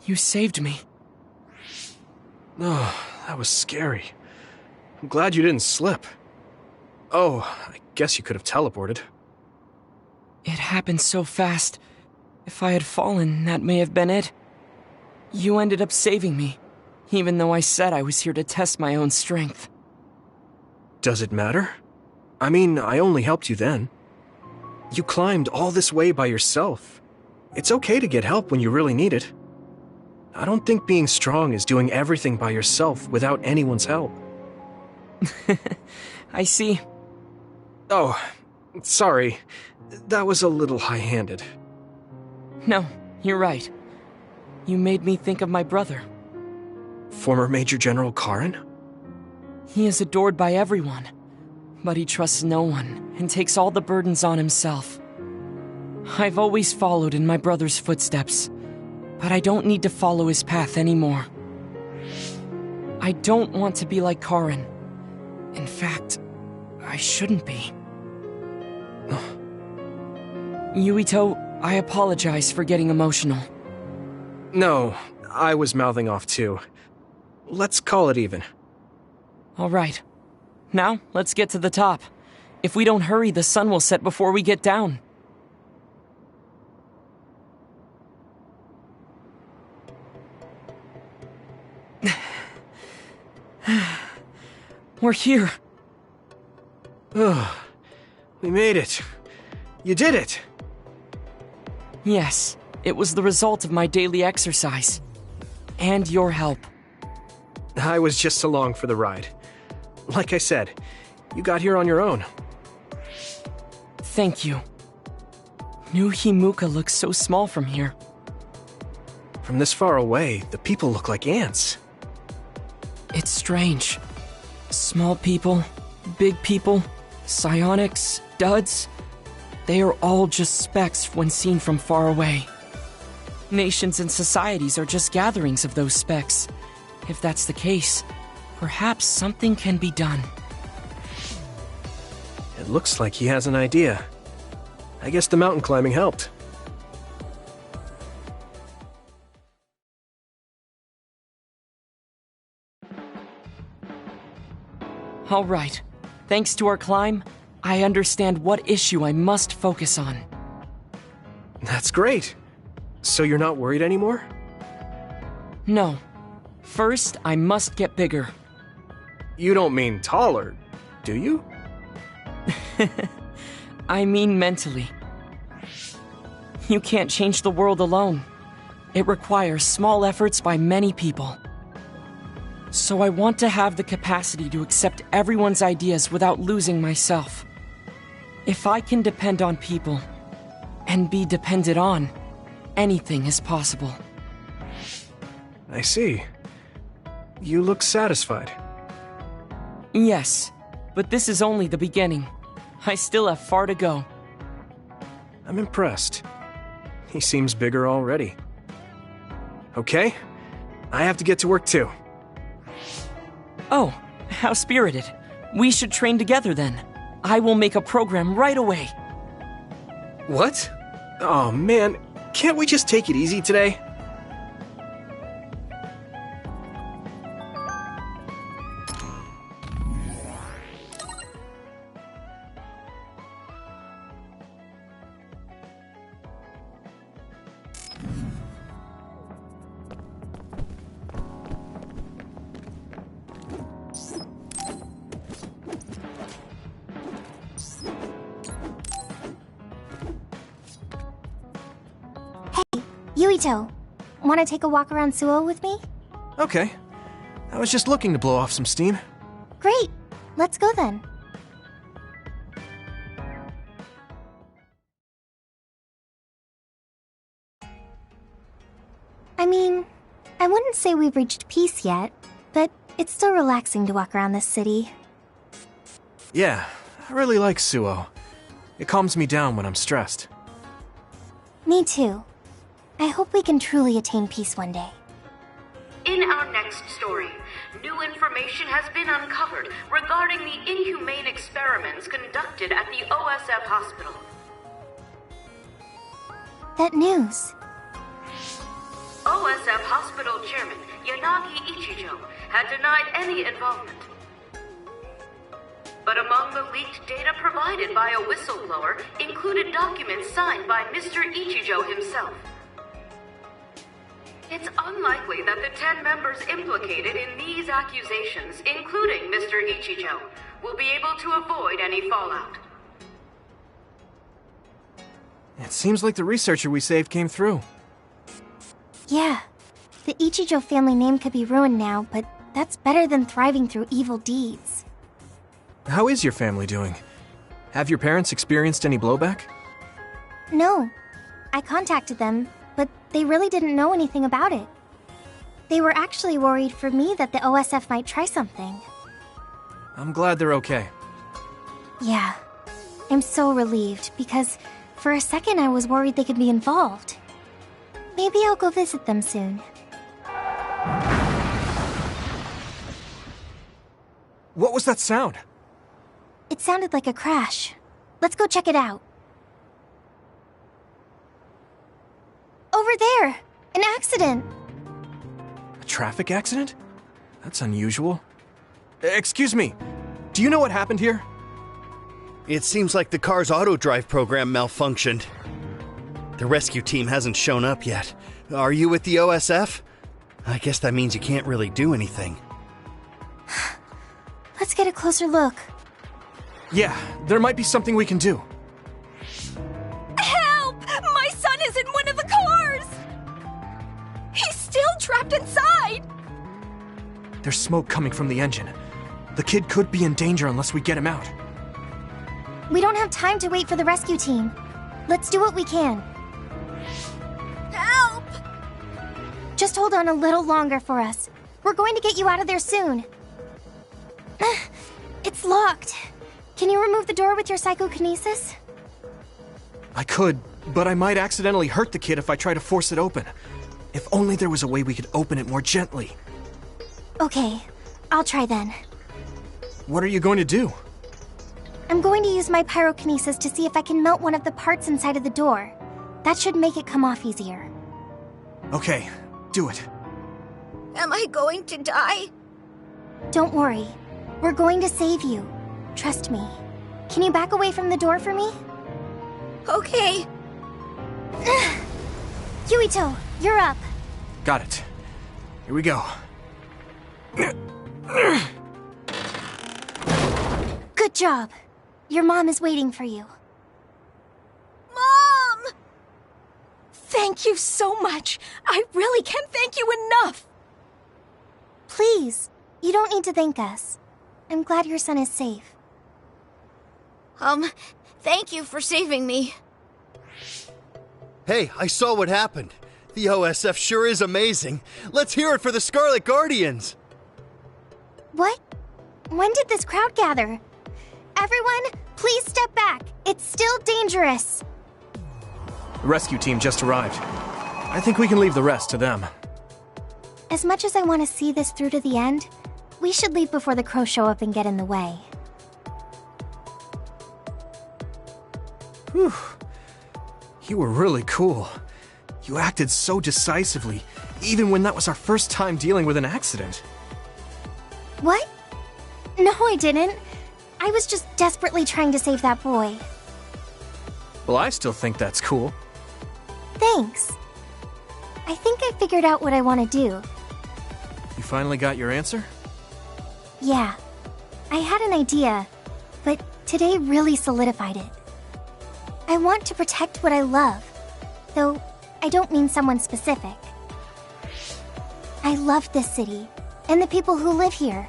You saved me. Oh, that was scary. I'm glad you didn't slip. Oh, I guess you could have teleported. It happened so fast. If I had fallen, that may have been it. You ended up saving me, even though I said I was here to test my own strength. Does it matter? I mean, I only helped you then. You climbed all this way by yourself. It's okay to get help when you really need it. I don't think being strong is doing everything by yourself without anyone's help. I see. Oh, sorry. That was a little high-handed. No, you're right. You made me think of my brother. Former Major General Karin? He is adored by everyone, but he trusts no one and takes all the burdens on himself. I've always followed in my brother's footsteps, but I don't need to follow his path anymore. I don't want to be like Karin. In fact, I shouldn't be. Yuito, I apologize for getting emotional. No, I was mouthing off too. Let's call it even. All right. Now, let's get to the top. If we don't hurry, the sun will set before we get down. We're here. Oh, we made it. You did it. Yes, it was the result of my daily exercise. And your help. I was just along for the ride. Like I said, you got here on your own. Thank you. New Himuka looks so small from here. From this far away, the people look like ants. It's strange. Small people, big people, psionics, duds. They are all just specks when seen from far away. Nations and societies are just gatherings of those specks. If that's the case, perhaps something can be done. It looks like he has an idea. I guess the mountain climbing helped. All right. Thanks to our climb, I understand what issue I must focus on. That's great. So you're not worried anymore? No. First, I must get bigger. You don't mean taller, do you? I mean mentally. You can't change the world alone. It requires small efforts by many people. So I want to have the capacity to accept everyone's ideas without losing myself. If I can depend on people, and be depended on, anything is possible. I see. You look satisfied. Yes, but this is only the beginning. I still have far to go. I'm impressed. He seems bigger already. Okay, I have to get to work too. Oh, how spirited. We should train together then. I will make a program right away. What? Oh man, can't we just take it easy today? Yuito, want to take a walk around Suo with me? Okay. I was just looking to blow off some steam. Great. Let's go then. I mean, I wouldn't say we've reached peace yet, but it's still relaxing to walk around this city. Yeah, I really like Suo. It calms me down when I'm stressed. Me too. I hope we can truly attain peace one day. In our next story, new information has been uncovered regarding the inhumane experiments conducted at the OSF hospital. That news. OSF hospital chairman Yanagi Ichijo had denied any involvement. But among the leaked data provided by a whistleblower included documents signed by Mr. Ichijo himself. It's unlikely that the 10 members implicated in these accusations, including Mr. Ichijo, will be able to avoid any fallout. It seems like the researcher we saved came through. Yeah, the Ichijo family name could be ruined now, but that's better than thriving through evil deeds. How is your family doing? Have your parents experienced any blowback? No. I contacted them, but they really didn't know anything about it. They were actually worried for me that the OSF might try something. I'm glad they're okay. Yeah. I'm so relieved, because for a second I was worried they could be involved. Maybe I'll go visit them soon. What was that sound? It sounded like a crash. Let's go check it out. Over there! An accident! A traffic accident? That's unusual. Excuse me, do you know what happened here? It seems like the car's auto-drive program malfunctioned. The rescue team hasn't shown up yet. Are you with the OSF? I guess that means you can't really do anything. Let's get a closer look. Yeah, there might be something we can do. Help! My son is in one of the cars! He's still trapped inside! There's smoke coming from the engine. The kid could be in danger unless we get him out. We don't have time to wait for the rescue team. Let's do what we can. Help! Just hold on a little longer for us. We're going to get you out of there soon. It's locked. Can you remove the door with your psychokinesis? I could, but I might accidentally hurt the kid if I try to force it open. If only there was a way we could open it more gently. Okay, I'll try then. What are you going to do? I'm going to use my pyrokinesis to see if I can melt one of the parts inside of the door. That should make it come off easier. Okay, do it. Am I going to die? Don't worry. We're going to save you. Trust me. Can you back away from the door for me? Okay. Yuito, you're up. Got it. Here we go. Good job. Your mom is waiting for you. Mom! Thank you so much. I really can't thank you enough. Please, you don't need to thank us. I'm glad your son is safe. Thank you for saving me. Hey, I saw what happened. The OSF sure is amazing. Let's hear it for the Scarlet Guardians. What? When did this crowd gather? Everyone, please step back. It's still dangerous. The rescue team just arrived. I think we can leave the rest to them. As much as I want to see this through to the end, we should leave before the crows show up and get in the way. Whew. You were really cool. You acted so decisively, even when that was our first time dealing with an accident. What? No, I didn't. I was just desperately trying to save that boy. Well, I still think that's cool. Thanks. I think I figured out what I want to do. You finally got your answer? Yeah. I had an idea, but today really solidified it. I want to protect what I love, though I don't mean someone specific. I love this city, and the people who live here,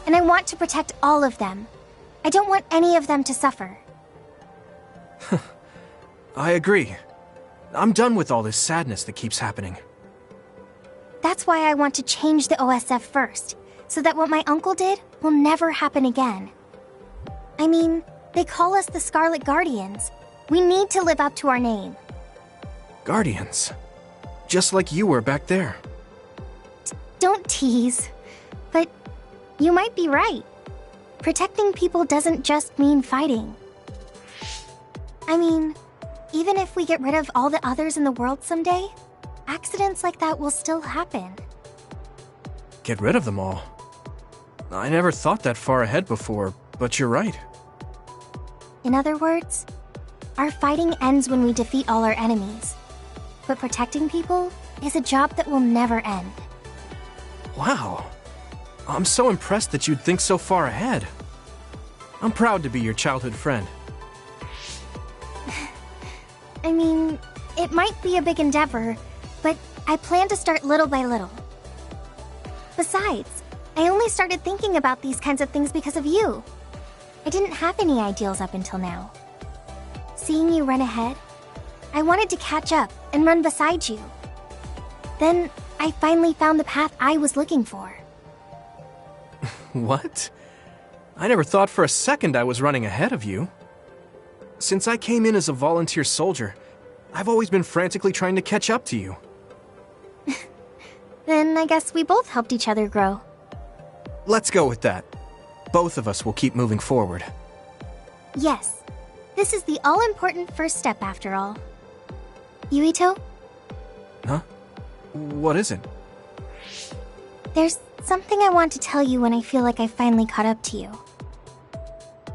and I want to protect all of them. I don't want any of them to suffer. I agree. I'm done with all this sadness that keeps happening. That's why I want to change the OSF first, so that what my uncle did will never happen again. I mean, they call us the Scarlet Guardians. We need to live up to our name. Guardians. Just like you were back there. Don't tease. But you might be right. Protecting people doesn't just mean fighting. I mean, even if we get rid of all the others in the world someday, accidents like that will still happen. Get rid of them all. I never thought that far ahead before, but you're right. In other words, our fighting ends when we defeat all our enemies. But protecting people is a job that will never end. Wow. I'm so impressed that you'd think so far ahead. I'm proud to be your childhood friend. I mean, it might be a big endeavor, but I plan to start little by little. Besides, I only started thinking about these kinds of things because of you. I didn't have any ideals up until now. Seeing you run ahead, I wanted to catch up and run beside you. Then I finally found the path I was looking for. What? I never thought for a second I was running ahead of you. Since I came in as a volunteer soldier, I've always been frantically trying to catch up to you. Then I guess we both helped each other grow. Let's go with that. Both of us will keep moving forward. Yes. This is the all-important first step after all. Yuito? Huh? What is it? There's something I want to tell you when I feel like I've finally caught up to you.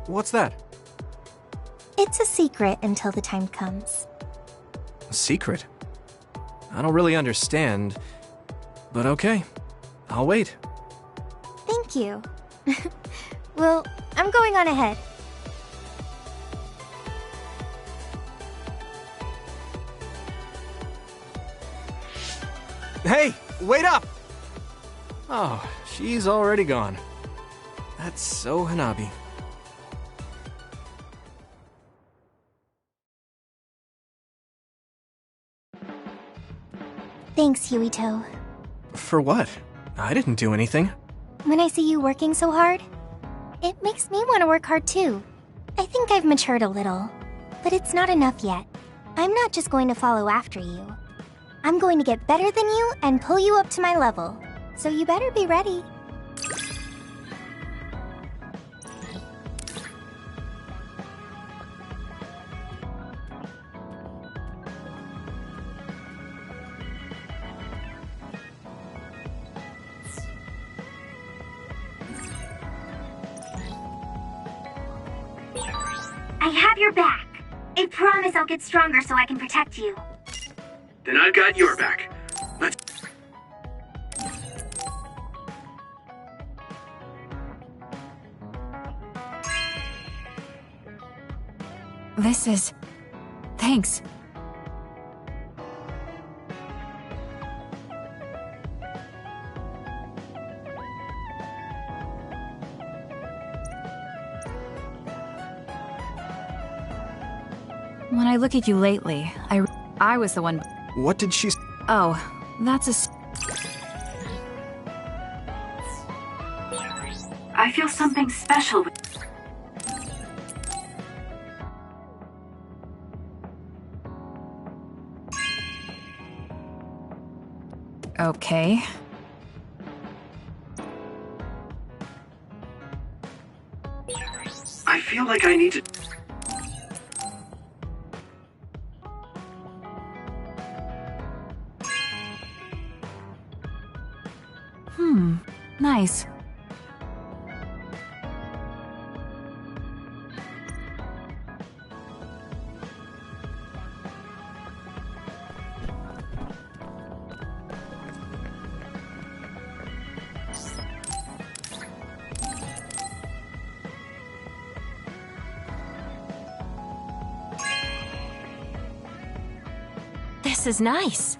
What's that? It's a secret until the time comes. A secret? I don't really understand, but okay. I'll wait. Thank you. Well, I'm going on ahead. Hey, wait up! Oh, she's already gone. That's so Hanabi. Thanks, Yuito. For what? I didn't do anything. When I see you working so hard, it makes me want to work hard too. I think I've matured a little, but it's not enough yet. I'm not just going to follow after you. I'm going to get better than you and pull you up to my level. So you better be ready. I have your back. I promise I'll get stronger so I can protect you. Then I've got your back. Let's... This is... Thanks. When I look at you lately, I was the one... What did she... Oh, that's a... I feel something special with... Okay. I feel like I need to... Nice. This is nice.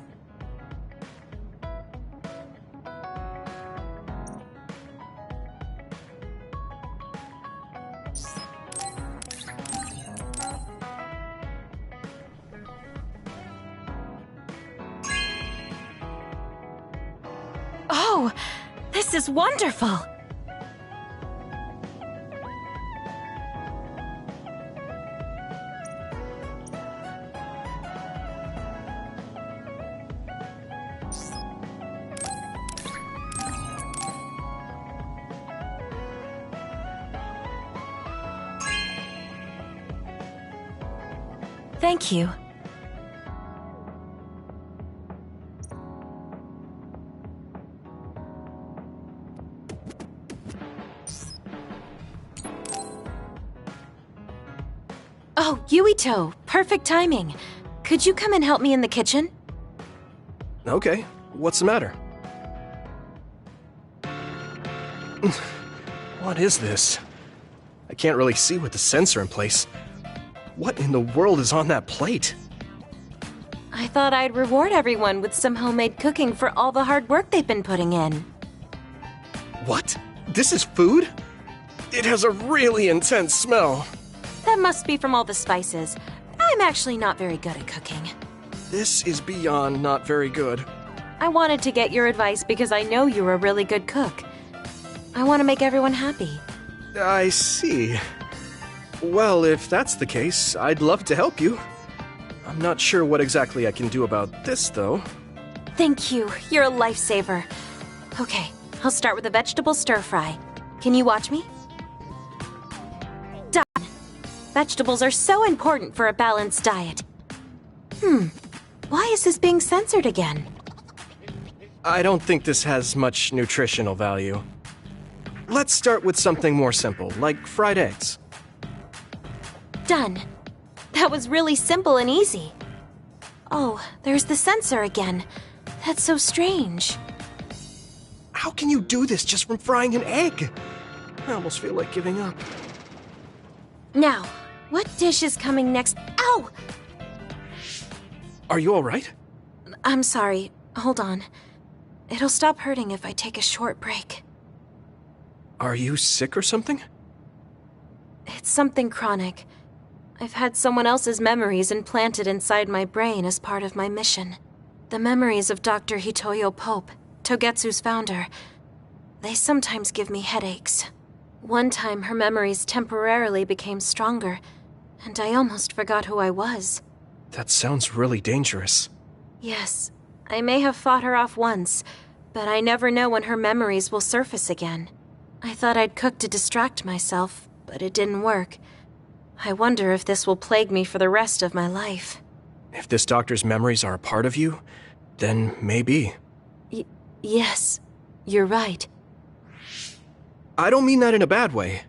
Oh, this is wonderful! Thank you. Oh, Yuito, perfect timing. Could you come and help me in the kitchen? Okay, what's the matter? What is this? I can't really see with the sensor in place. What in the world is on that plate? I thought I'd reward everyone with some homemade cooking for all the hard work they've been putting in. What? This is food? It has a really intense smell. That must be from all the spices. I'm actually not very good at cooking. This is beyond not very good. I wanted to get your advice because I know you're a really good cook. I want to make everyone happy. I see. Well, if that's the case, I'd love to help you. I'm not sure what exactly I can do about this, though. Thank you. You're a lifesaver. Okay, I'll start with a vegetable stir-fry. Can you watch me? Done. Vegetables are so important for a balanced diet. Why is this being censored again? I don't think this has much nutritional value. Let's start with something more simple, like fried eggs. Done. That was really simple and easy. Oh, there's the censor again. That's so strange. How can you do this just from frying an egg? I almost feel like giving up. Now, what dish is coming next? Ow! Are you alright? I'm sorry. Hold on. It'll stop hurting if I take a short break. Are you sick or something? It's something chronic. I've had someone else's memories implanted inside my brain as part of my mission. The memories of Dr. Hitoyo Pope, Togetsu's founder, they sometimes give me headaches. One time her memories temporarily became stronger, and I almost forgot who I was. That sounds really dangerous. Yes, I may have fought her off once, but I never know when her memories will surface again. I thought I'd cook to distract myself, but it didn't work. I wonder if this will plague me for the rest of my life. If this doctor's memories are a part of you, then maybe. Yes, you're right. I don't mean that in a bad way.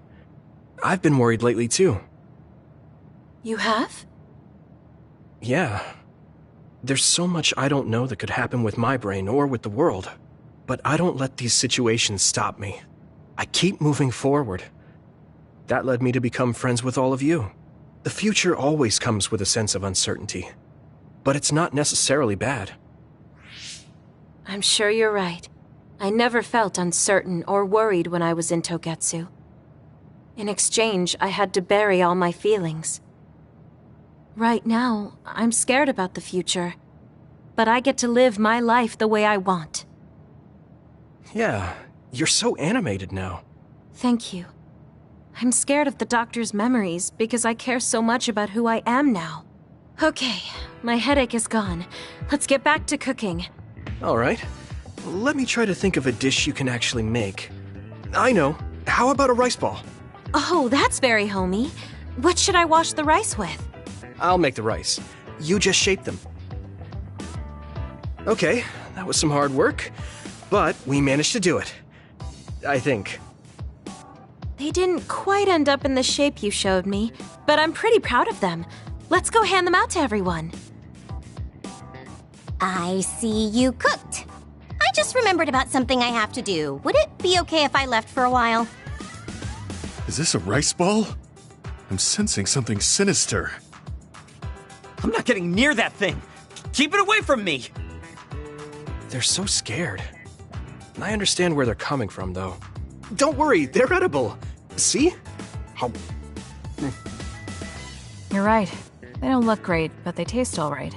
I've been worried lately too. You have? Yeah. There's so much I don't know that could happen with my brain or with the world. But I don't let these situations stop me. I keep moving forward. That led me to become friends with all of you. The future always comes with a sense of uncertainty. But it's not necessarily bad. I'm sure you're right. I never felt uncertain or worried when I was in Togetsu. In exchange, I had to bury all my feelings. Right now, I'm scared about the future. But I get to live my life the way I want. Yeah, you're so animated now. Thank you. I'm scared of the doctor's memories because I care so much about who I am now. Okay, my headache is gone. Let's get back to cooking. All right. Let me try to think of a dish you can actually make. I know. How about a rice ball? Oh, that's very homey. What should I wash the rice with? I'll make the rice. You just shape them. Okay, that was some hard work, but we managed to do it. I think. They didn't quite end up in the shape you showed me, but I'm pretty proud of them. Let's go hand them out to everyone. I see you cooked. I just remembered about something I have to do. Would it be okay if I left for a while? Is this a rice ball? I'm sensing something sinister. I'm not getting near that thing. Keep it away from me. They're so scared. I understand where they're coming from, though. Don't worry, they're edible. See? How... You're right. They don't look great, but they taste all right.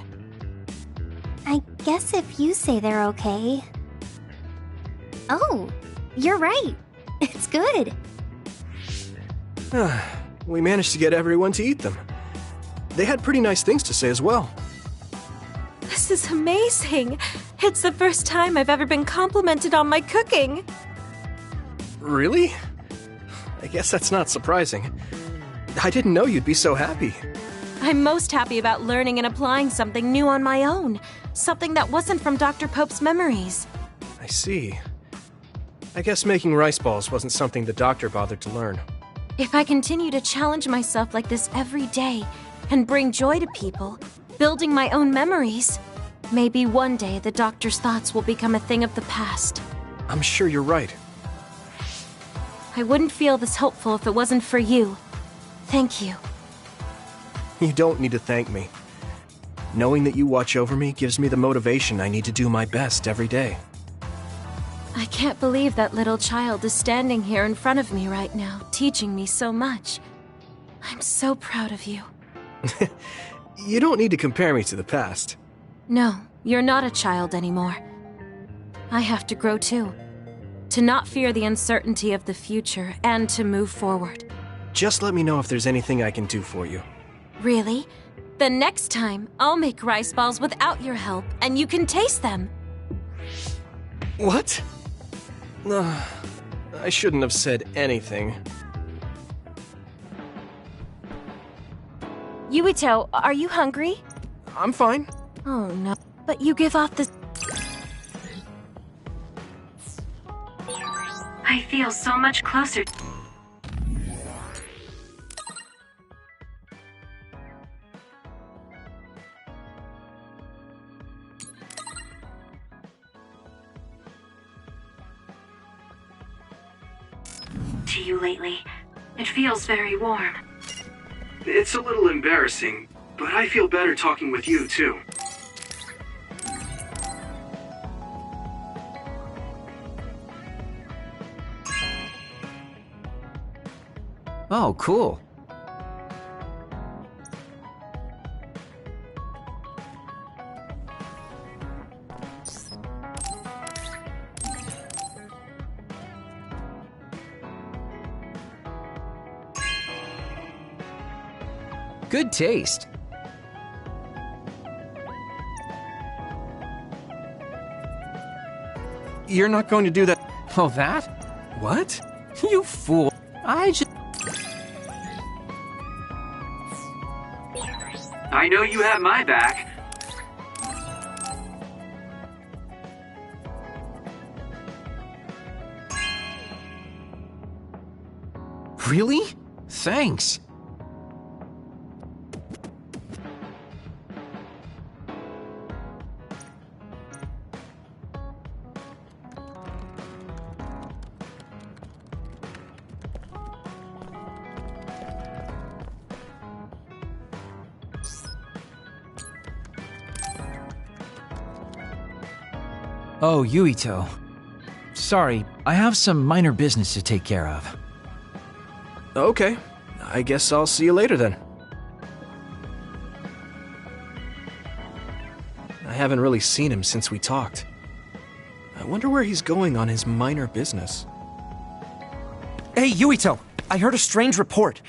I guess if you say they're okay. Oh, you're right. It's good. We managed to get everyone to eat them. They had pretty nice things to say as well. This is amazing. It's the first time I've ever been complimented on my cooking. Really? I guess that's not surprising. I didn't know you'd be so happy. I'm most happy about learning and applying something new on my own. Something that wasn't from Dr. Pope's memories. I see. I guess making rice balls wasn't something the doctor bothered to learn. If I continue to challenge myself like this every day and bring joy to people, building my own memories, maybe one day the doctor's thoughts will become a thing of the past. I'm sure you're right. I wouldn't feel this hopeful if it wasn't for you. Thank you. You don't need to thank me. Knowing that you watch over me gives me the motivation I need to do my best every day. I can't believe that little child is standing here in front of me right now, teaching me so much. I'm so proud of you. You don't need to compare me to the past. No, you're not a child anymore. I have to grow too. To not fear the uncertainty of the future and to move forward. Just let me know if there's anything I can do for you. Really? Then next time, I'll make rice balls without your help, and you can taste them. What? I shouldn't have said anything. Yuito, are you hungry? I'm fine. Oh no, but you give off this... I feel so much closer. To you lately. It feels very warm. It's a little embarrassing, but I feel better talking with you, too. Oh, cool. Good taste. You're not going to do that. Oh, that? What? You fool. I just... I know you have my back. Really? Thanks. Oh, Yuito. Sorry, I have some minor business to take care of. Okay, I guess I'll see you later then. I haven't really seen him since we talked. I wonder where he's going on his minor business. Hey, Yuito! I heard a strange report.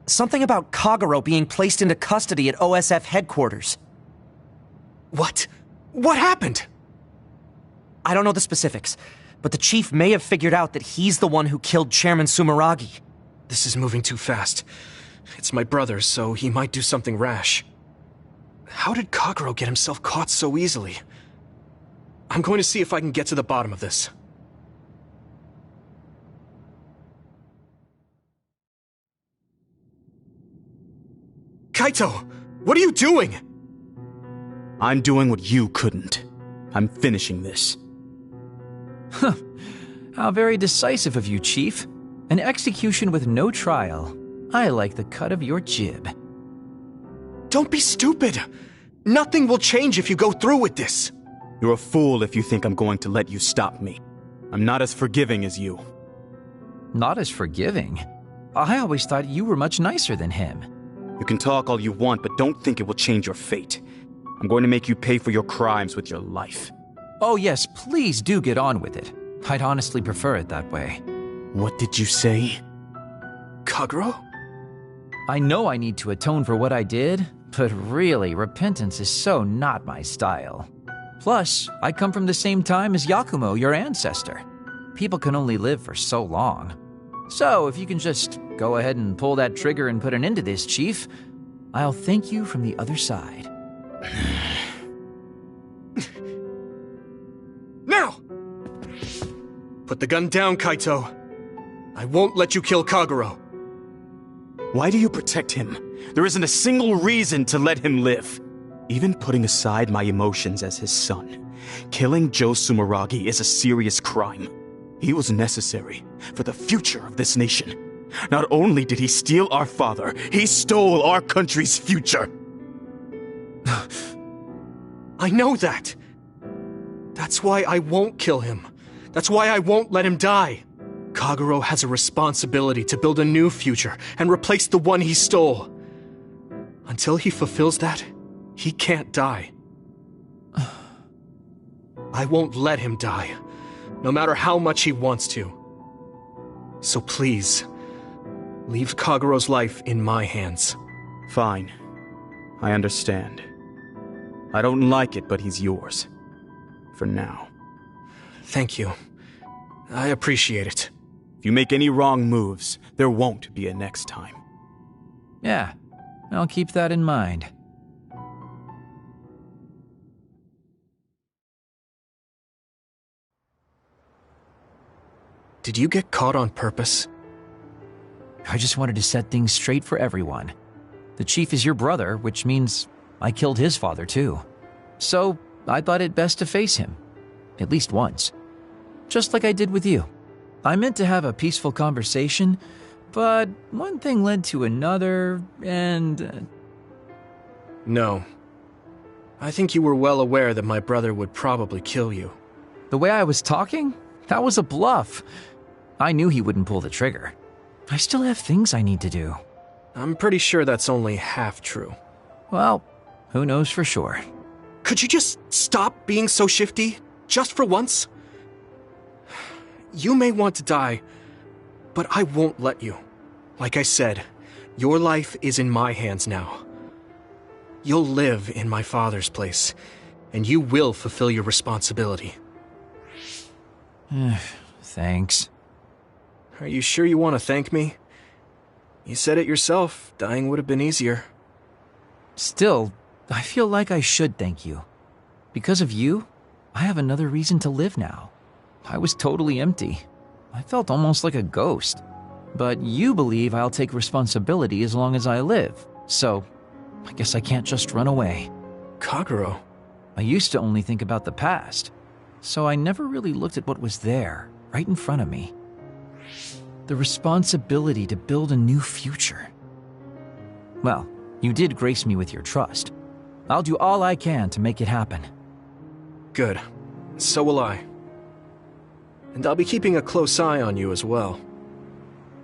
Something about Kagero being placed into custody at OSF headquarters. What? What happened? I don't know the specifics, but the chief may have figured out that he's the one who killed Chairman Sumeragi. This is moving too fast. It's my brother, so he might do something rash. How did Kagero get himself caught so easily? I'm going to see if I can get to the bottom of this. Kaito! What are you doing? I'm doing what you couldn't. I'm finishing this. Huh. How very decisive of you, Chief. An execution with no trial. I like the cut of your jib. Don't be stupid! Nothing will change if you go through with this! You're a fool if you think I'm going to let you stop me. I'm not as forgiving as you. Not as forgiving? I always thought you were much nicer than him. You can talk all you want, but don't think it will change your fate. I'm going to make you pay for your crimes with your life. Oh yes, please do get on with it. I'd honestly prefer it that way. What did you say? Kagero? I know I need to atone for what I did, but really, repentance is so not my style. Plus, I come from the same time as Yakumo, your ancestor. People can only live for so long. So, if you can just go ahead and pull that trigger and put an end to this, Chief, I'll thank you from the other side. Now! Put the gun down, Kaito. I won't let you kill Kagero. Why do you protect him? There isn't a single reason to let him live. Even putting aside my emotions as his son, killing Joe Sumeragi is a serious crime. He was necessary for the future of this nation. Not only did he steal our father, he stole our country's future. I know that. That's why I won't kill him. That's why I won't let him die. Kagero has a responsibility to build a new future and replace the one he stole. Until he fulfills that, he can't die. I won't let him die, no matter how much he wants to. So please, leave Kagero's life in my hands. Fine. I understand. I don't like it, but he's yours. For now. Thank you. I appreciate it. If you make any wrong moves, there won't be a next time. Yeah, I'll keep that in mind. Did you get caught on purpose? I just wanted to set things straight for everyone. The chief is your brother, which means I killed his father too. So I thought it best to face him. At least once. Just like I did with you. I meant to have a peaceful conversation, but one thing led to another, and... No. I think you were well aware that my brother would probably kill you. The way I was talking? That was a bluff. I knew he wouldn't pull the trigger. I still have things I need to do. I'm pretty sure that's only half true. Well, who knows for sure. Could you just stop being so shifty? Just for once? You may want to die, but I won't let you. Like I said, your life is in my hands now. You'll live in my father's place, and you will fulfill your responsibility. Thanks. Are you sure you want to thank me? You said it yourself, dying would have been easier. Still, I feel like I should thank you. Because of you, I have another reason to live now. I was totally empty. I felt almost like a ghost. But you believe I'll take responsibility as long as I live, so I guess I can't just run away. Kagero. I used to only think about the past, so I never really looked at what was there, right in front of me. The responsibility to build a new future. Well, you did grace me with your trust. I'll do all I can to make it happen. Good. So will I. And I'll be keeping a close eye on you as well.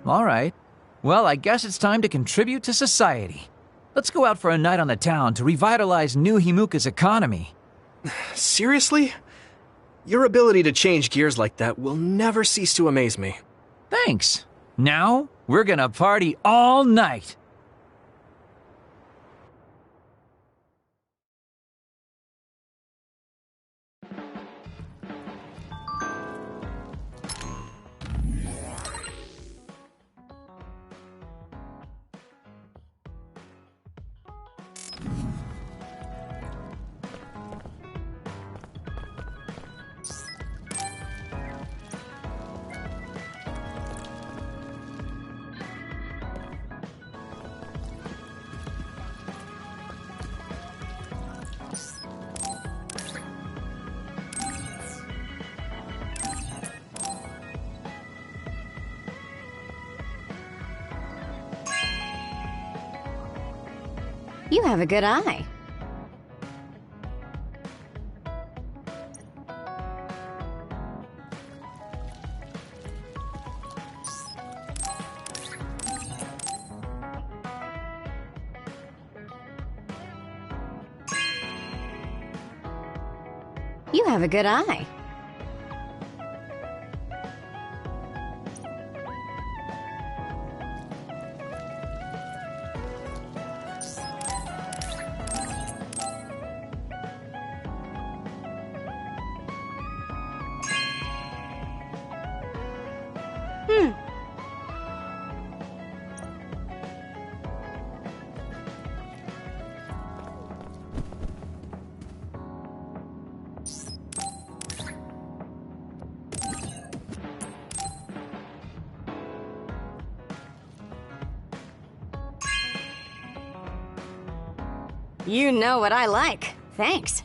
All right. Well, I guess it's time to contribute to society. Let's go out for a night on the town to revitalize New Himuka's economy. Seriously? Your ability to change gears like that will never cease to amaze me. Thanks. Now, we're gonna party all night. You have a good eye. You have a good eye. You know what I like. Thanks.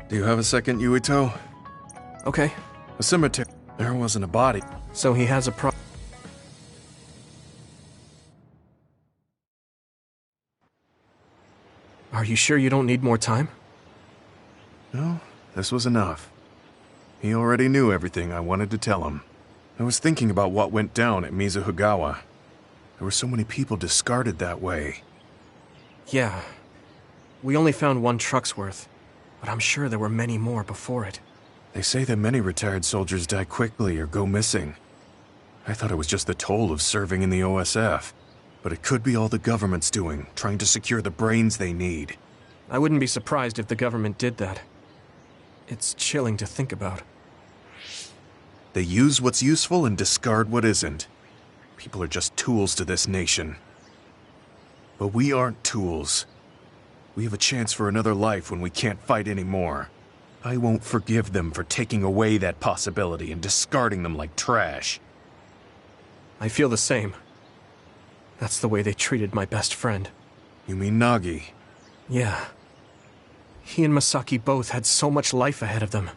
Do you have a second, Yuito? Okay. A cemetery. There wasn't a body. So he has a Are you sure you don't need more time? No, this was enough. He already knew everything I wanted to tell him. I was thinking about what went down at Mizuhigawa. There were so many people discarded that way. Yeah. We only found one truck's worth, but I'm sure there were many more before it. They say that many retired soldiers die quickly or go missing. I thought it was just the toll of serving in the OSF. But it could be all the government's doing, trying to secure the brains they need. I wouldn't be surprised if the government did that. It's chilling to think about. They use what's useful and discard what isn't. People are just tools to this nation. But we aren't tools. We have a chance for another life when we can't fight anymore. I won't forgive them for taking away that possibility and discarding them like trash. I feel the same. That's the way they treated my best friend. You mean Nagi? Yeah. He and Masaki both had so much life ahead of them.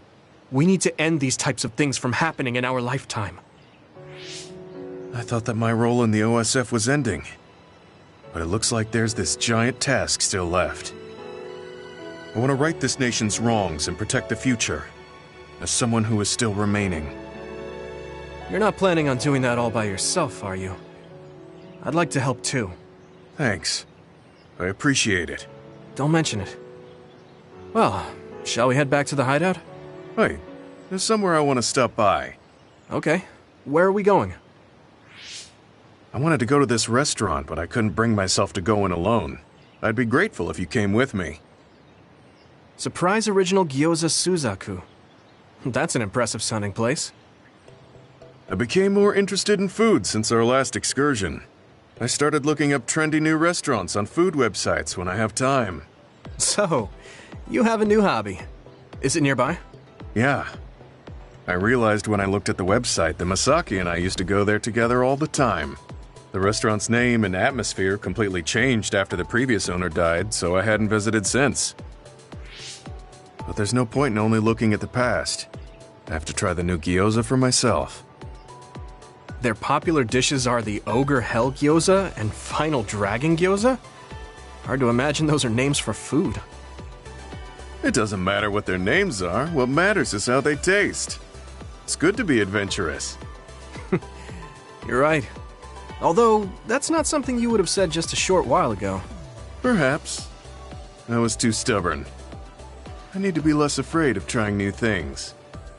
We need to end these types of things from happening in our lifetime. I thought that my role in the OSF was ending. But it looks like there's this giant task still left. I want to right this nation's wrongs and protect the future, as someone who is still remaining. You're not planning on doing that all by yourself, are you? I'd like to help too. Thanks. I appreciate it. Don't mention it. Well, shall we head back to the hideout? Wait, there's somewhere I want to stop by. Okay. Where are we going? I wanted to go to this restaurant, but I couldn't bring myself to go in alone. I'd be grateful if you came with me. Surprise Original Gyoza Suzaku. That's an impressive sounding place. I became more interested in food since our last excursion. I started looking up trendy new restaurants on food websites when I have time. So, you have a new hobby. Is it nearby? Yeah. I realized when I looked at the website that Masaki and I used to go there together all the time. The restaurant's name and atmosphere completely changed after the previous owner died, so I hadn't visited since. But there's no point in only looking at the past. I have to try the new gyoza for myself. Their popular dishes are the Ogre Hell Gyoza and Final Dragon Gyoza? Hard to imagine those are names for food. It doesn't matter what their names are. What matters is how they taste. It's good to be adventurous. You're right. Although, that's not something you would have said just a short while ago. Perhaps. I was too stubborn. I need to be less afraid of trying new things.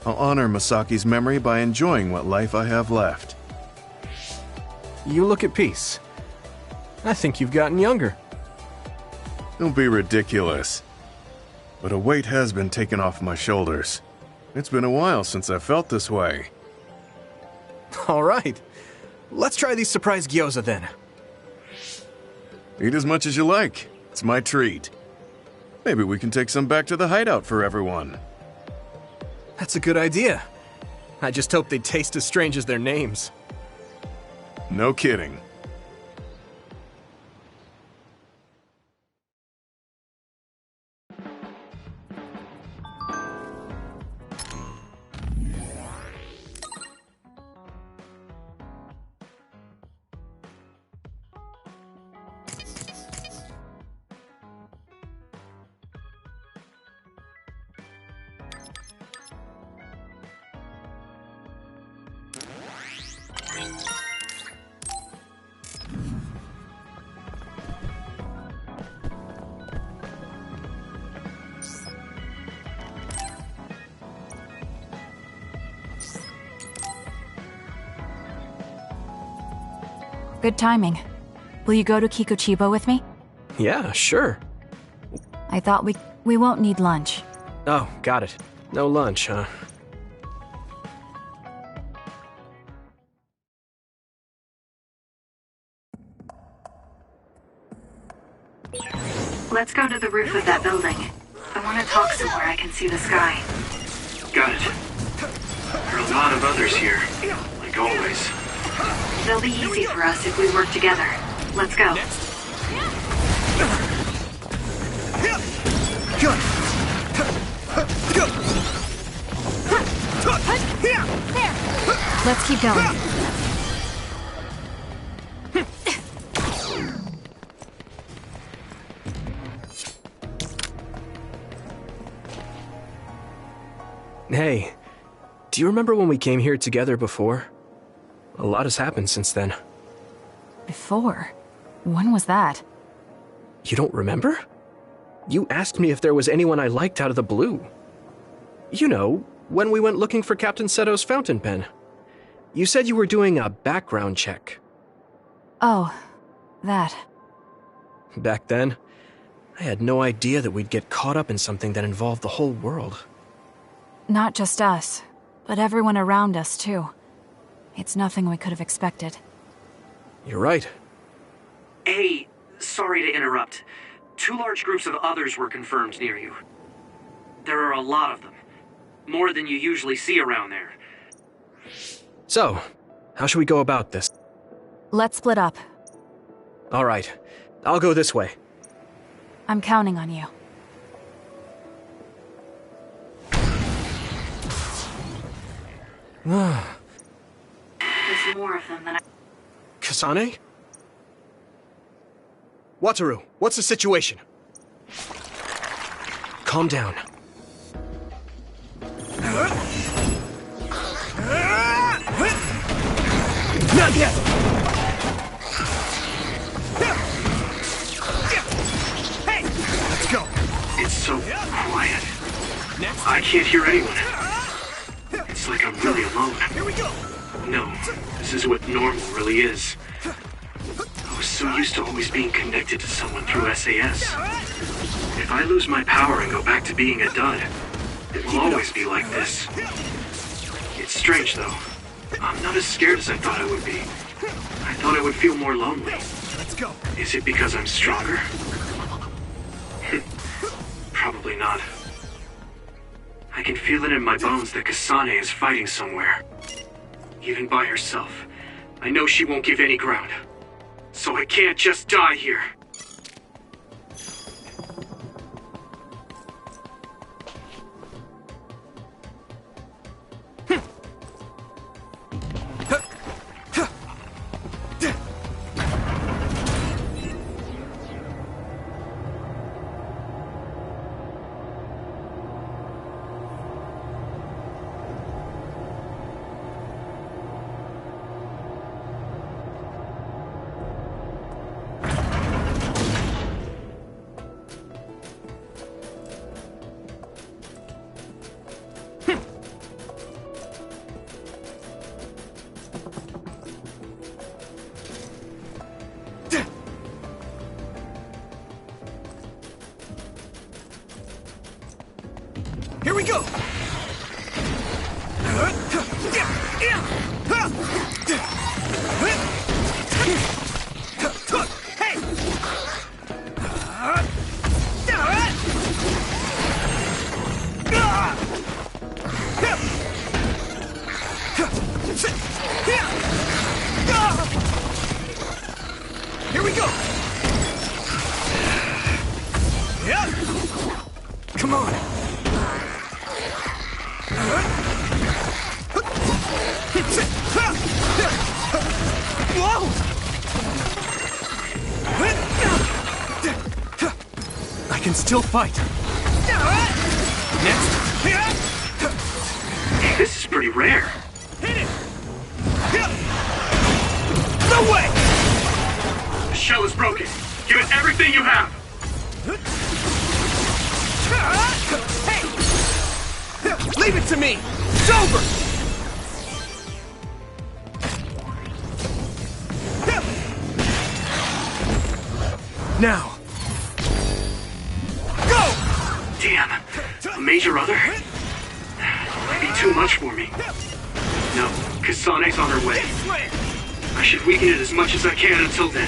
I'll honor Masaki's memory by enjoying what life I have left. You look at peace. I think you've gotten younger. Don't be ridiculous. But a weight has been taken off my shoulders. It's been a while since I felt this way. All right. Let's try these surprise gyoza then. Eat as much as you like. It's my treat. Maybe we can take some back to the hideout for everyone. That's a good idea. I just hope they taste as strange as their names. No kidding. Good timing. Will you go to Kikuchiba with me? Yeah, sure. I thought we won't need lunch. Oh, got it. No lunch, huh? Let's go to the roof of that building. I want to talk somewhere I can see the sky. Got it. There are a lot of others here, like always. They'll be easy for us if we work together. Let's go. Let's keep going. Hey, do you remember when we came here together before? A lot has happened since then. Before? When was that? You don't remember? You asked me if there was anyone I liked out of the blue. You know, when we went looking for Captain Seto's fountain pen. You said you were doing a background check. Oh, that. Back then, I had no idea that we'd get caught up in something that involved the whole world. Not just us, but everyone around us, too. It's nothing we could have expected. You're right. Hey, sorry to interrupt. 2 large groups of others were confirmed near you. There are a lot of them. More than you usually see around there. So, how should we go about this? Let's split up. All right. I'll go this way. I'm counting on you. There's more of them than I... Kasane? Wataru, what's the situation? Calm down. Not yet! Hey! Let's go! It's so quiet. I can't hear anyone. It's like I'm really alone. Here we go! No, this is what normal really is. I was so used to always being connected to someone through SAS. If I lose my power and go back to being a dud, it will always be like this. It's strange, though. I'm not as scared as I thought I would be. I thought I would feel more lonely. Let's go. Is it because I'm stronger? Probably not. I can feel it in my bones that Kasane is fighting somewhere. Even by herself, I know she won't give any ground. So I can't just die here. Here we go! Here we go! Come on! Whoa! I can still fight. Next. This is pretty rare. Hit it! No way! The shell is broken. Give it everything you have. Hey! Leave it to me! It's over! Now! Go! Damn. A major other? Might be too much for me. No, Kasane's on her way. I should weaken it as much as I can until then.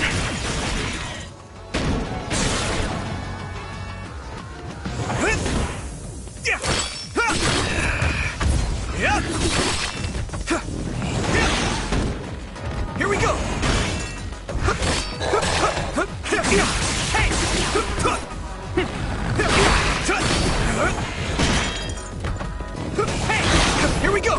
Here we go! Here we go!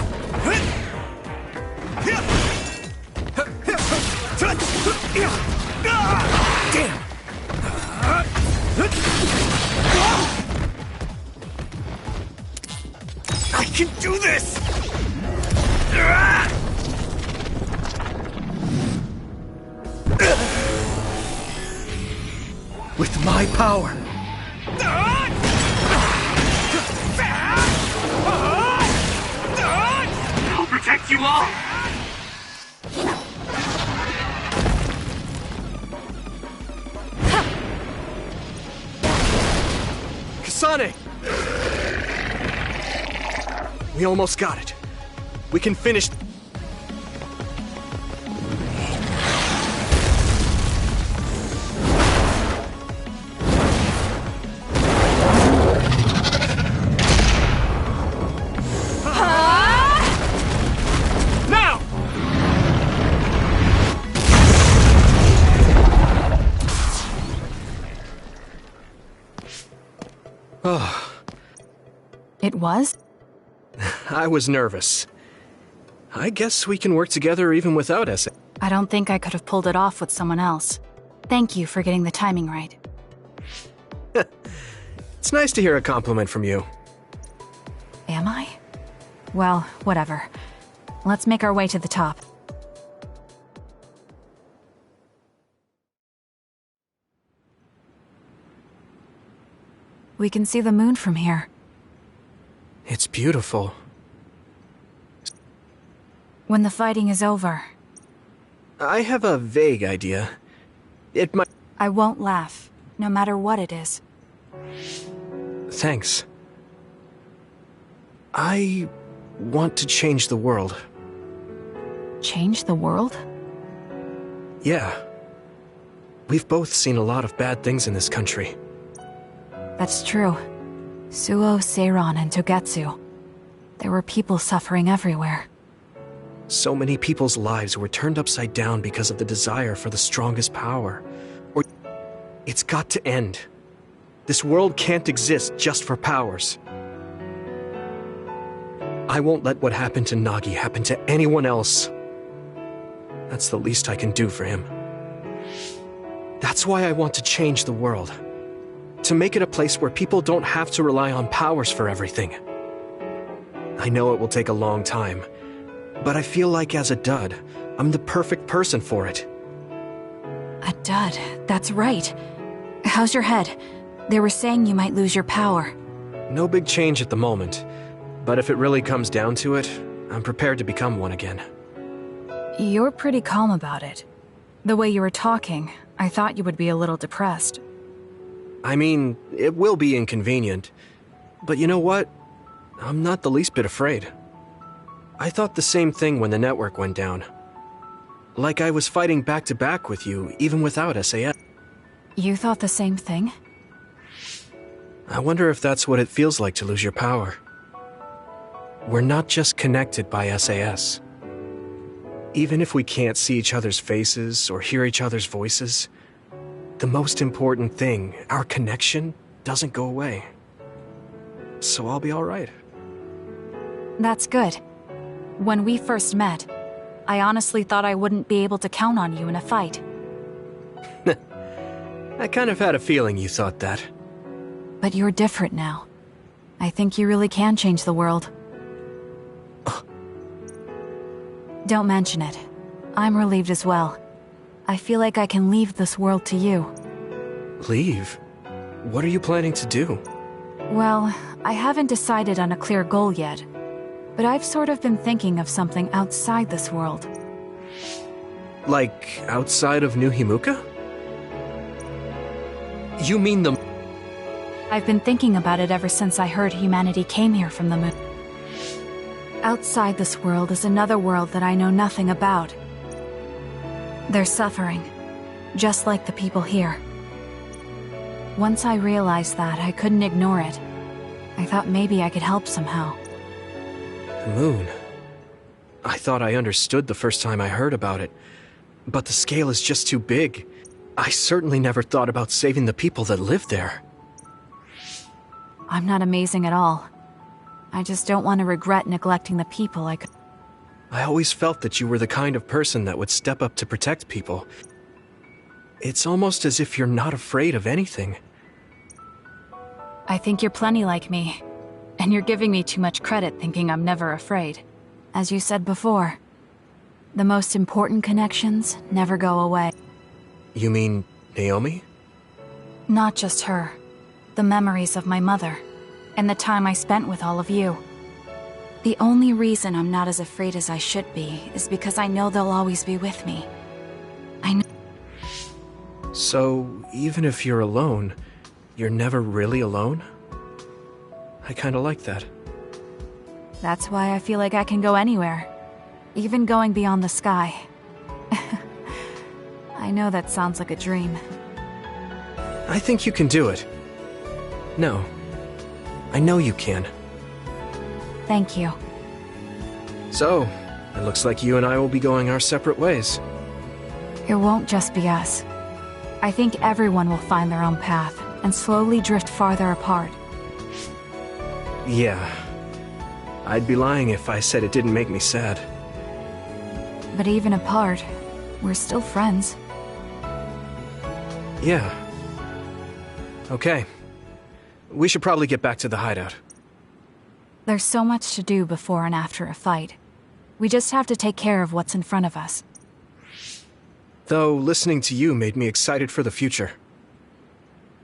Damn! I can do this! With my power. I'll protect you all! Kasane! We almost got it. We can finish... Now! Oh. It was? I was nervous. I guess we can work together even without SA. I don't think I could have pulled it off with someone else. Thank you for getting the timing right. It's nice to hear a compliment from you. Am I? Well, whatever. Let's make our way to the top. We can see the moon from here. It's beautiful. When the fighting is over. I have a vague idea. It might... I won't laugh, no matter what it is. Thanks. I want to change the world. Change the world? Yeah. We've both seen a lot of bad things in this country. That's true. Suo, Seiran, and Togetsu. There were people suffering everywhere. So many people's lives were turned upside down because of the desire for the strongest power. It's got to end. This world can't exist just for powers. I won't let what happened to Nagi happen to anyone else. That's the least I can do for him. That's why I want to change the world. To make it a place where people don't have to rely on powers for everything. I know it will take a long time, but I feel like as a dud, I'm the perfect person for it. A dud, that's right. How's your head? They were saying you might lose your power. No big change at the moment, but if it really comes down to it, I'm prepared to become one again. You're pretty calm about it. The way you were talking, I thought you would be a little depressed. I mean, it will be inconvenient, but you know what? I'm not the least bit afraid. I thought the same thing when the network went down. Like I was fighting back-to-back with you, even without SAS. You thought the same thing? I wonder if that's what it feels like to lose your power. We're not just connected by SAS. Even if we can't see each other's faces or hear each other's voices, the most important thing, our connection, doesn't go away. So I'll be all right. That's good. When we first met, I honestly thought I wouldn't be able to count on you in a fight. I kind of had a feeling you thought that. But you're different now. I think you really can change the world. Don't mention it. I'm relieved as well. I feel like I can leave this world to you. Leave? What are you planning to do? Well, I haven't decided on a clear goal yet, but I've sort of been thinking of something outside this world. Like, outside of New Himuka? You mean the... I've been thinking about it ever since I heard humanity came here from the moon. Outside this world is another world that I know nothing about. They're suffering, just like the people here. Once I realized that, I couldn't ignore it. I thought maybe I could help somehow. The moon. I thought I understood the first time I heard about it, but the scale is just too big. I certainly never thought about saving the people that live there. I'm not amazing at all. I just don't want to regret neglecting the people I could... I always felt that you were the kind of person that would step up to protect people. It's almost as if you're not afraid of anything. I think you're plenty like me, and you're giving me too much credit thinking I'm never afraid. As you said before, the most important connections never go away. You mean Naomi? Not just her. The memories of my mother, and the time I spent with all of you. The only reason I'm not as afraid as I should be is because I know they'll always be with me. I know. So, even if you're alone, you're never really alone? I kinda like that. That's why I feel like I can go anywhere, even going beyond the sky. I know that sounds like a dream. I think you can do it. No. I know you can. Thank you. So, it looks like you and I will be going our separate ways. It won't just be us. I think everyone will find their own path and slowly drift farther apart. Yeah. I'd be lying if I said it didn't make me sad. But even apart, we're still friends. Yeah. Okay. We should probably get back to the hideout. There's so much to do before and after a fight. We just have to take care of what's in front of us. Though, listening to you made me excited for the future.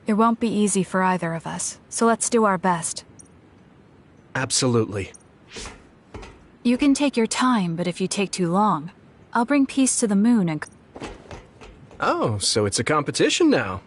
It won't be easy for either of us, so let's do our best. Absolutely. You can take your time, but if you take too long, I'll bring peace to the moon and... Oh, so it's a competition now.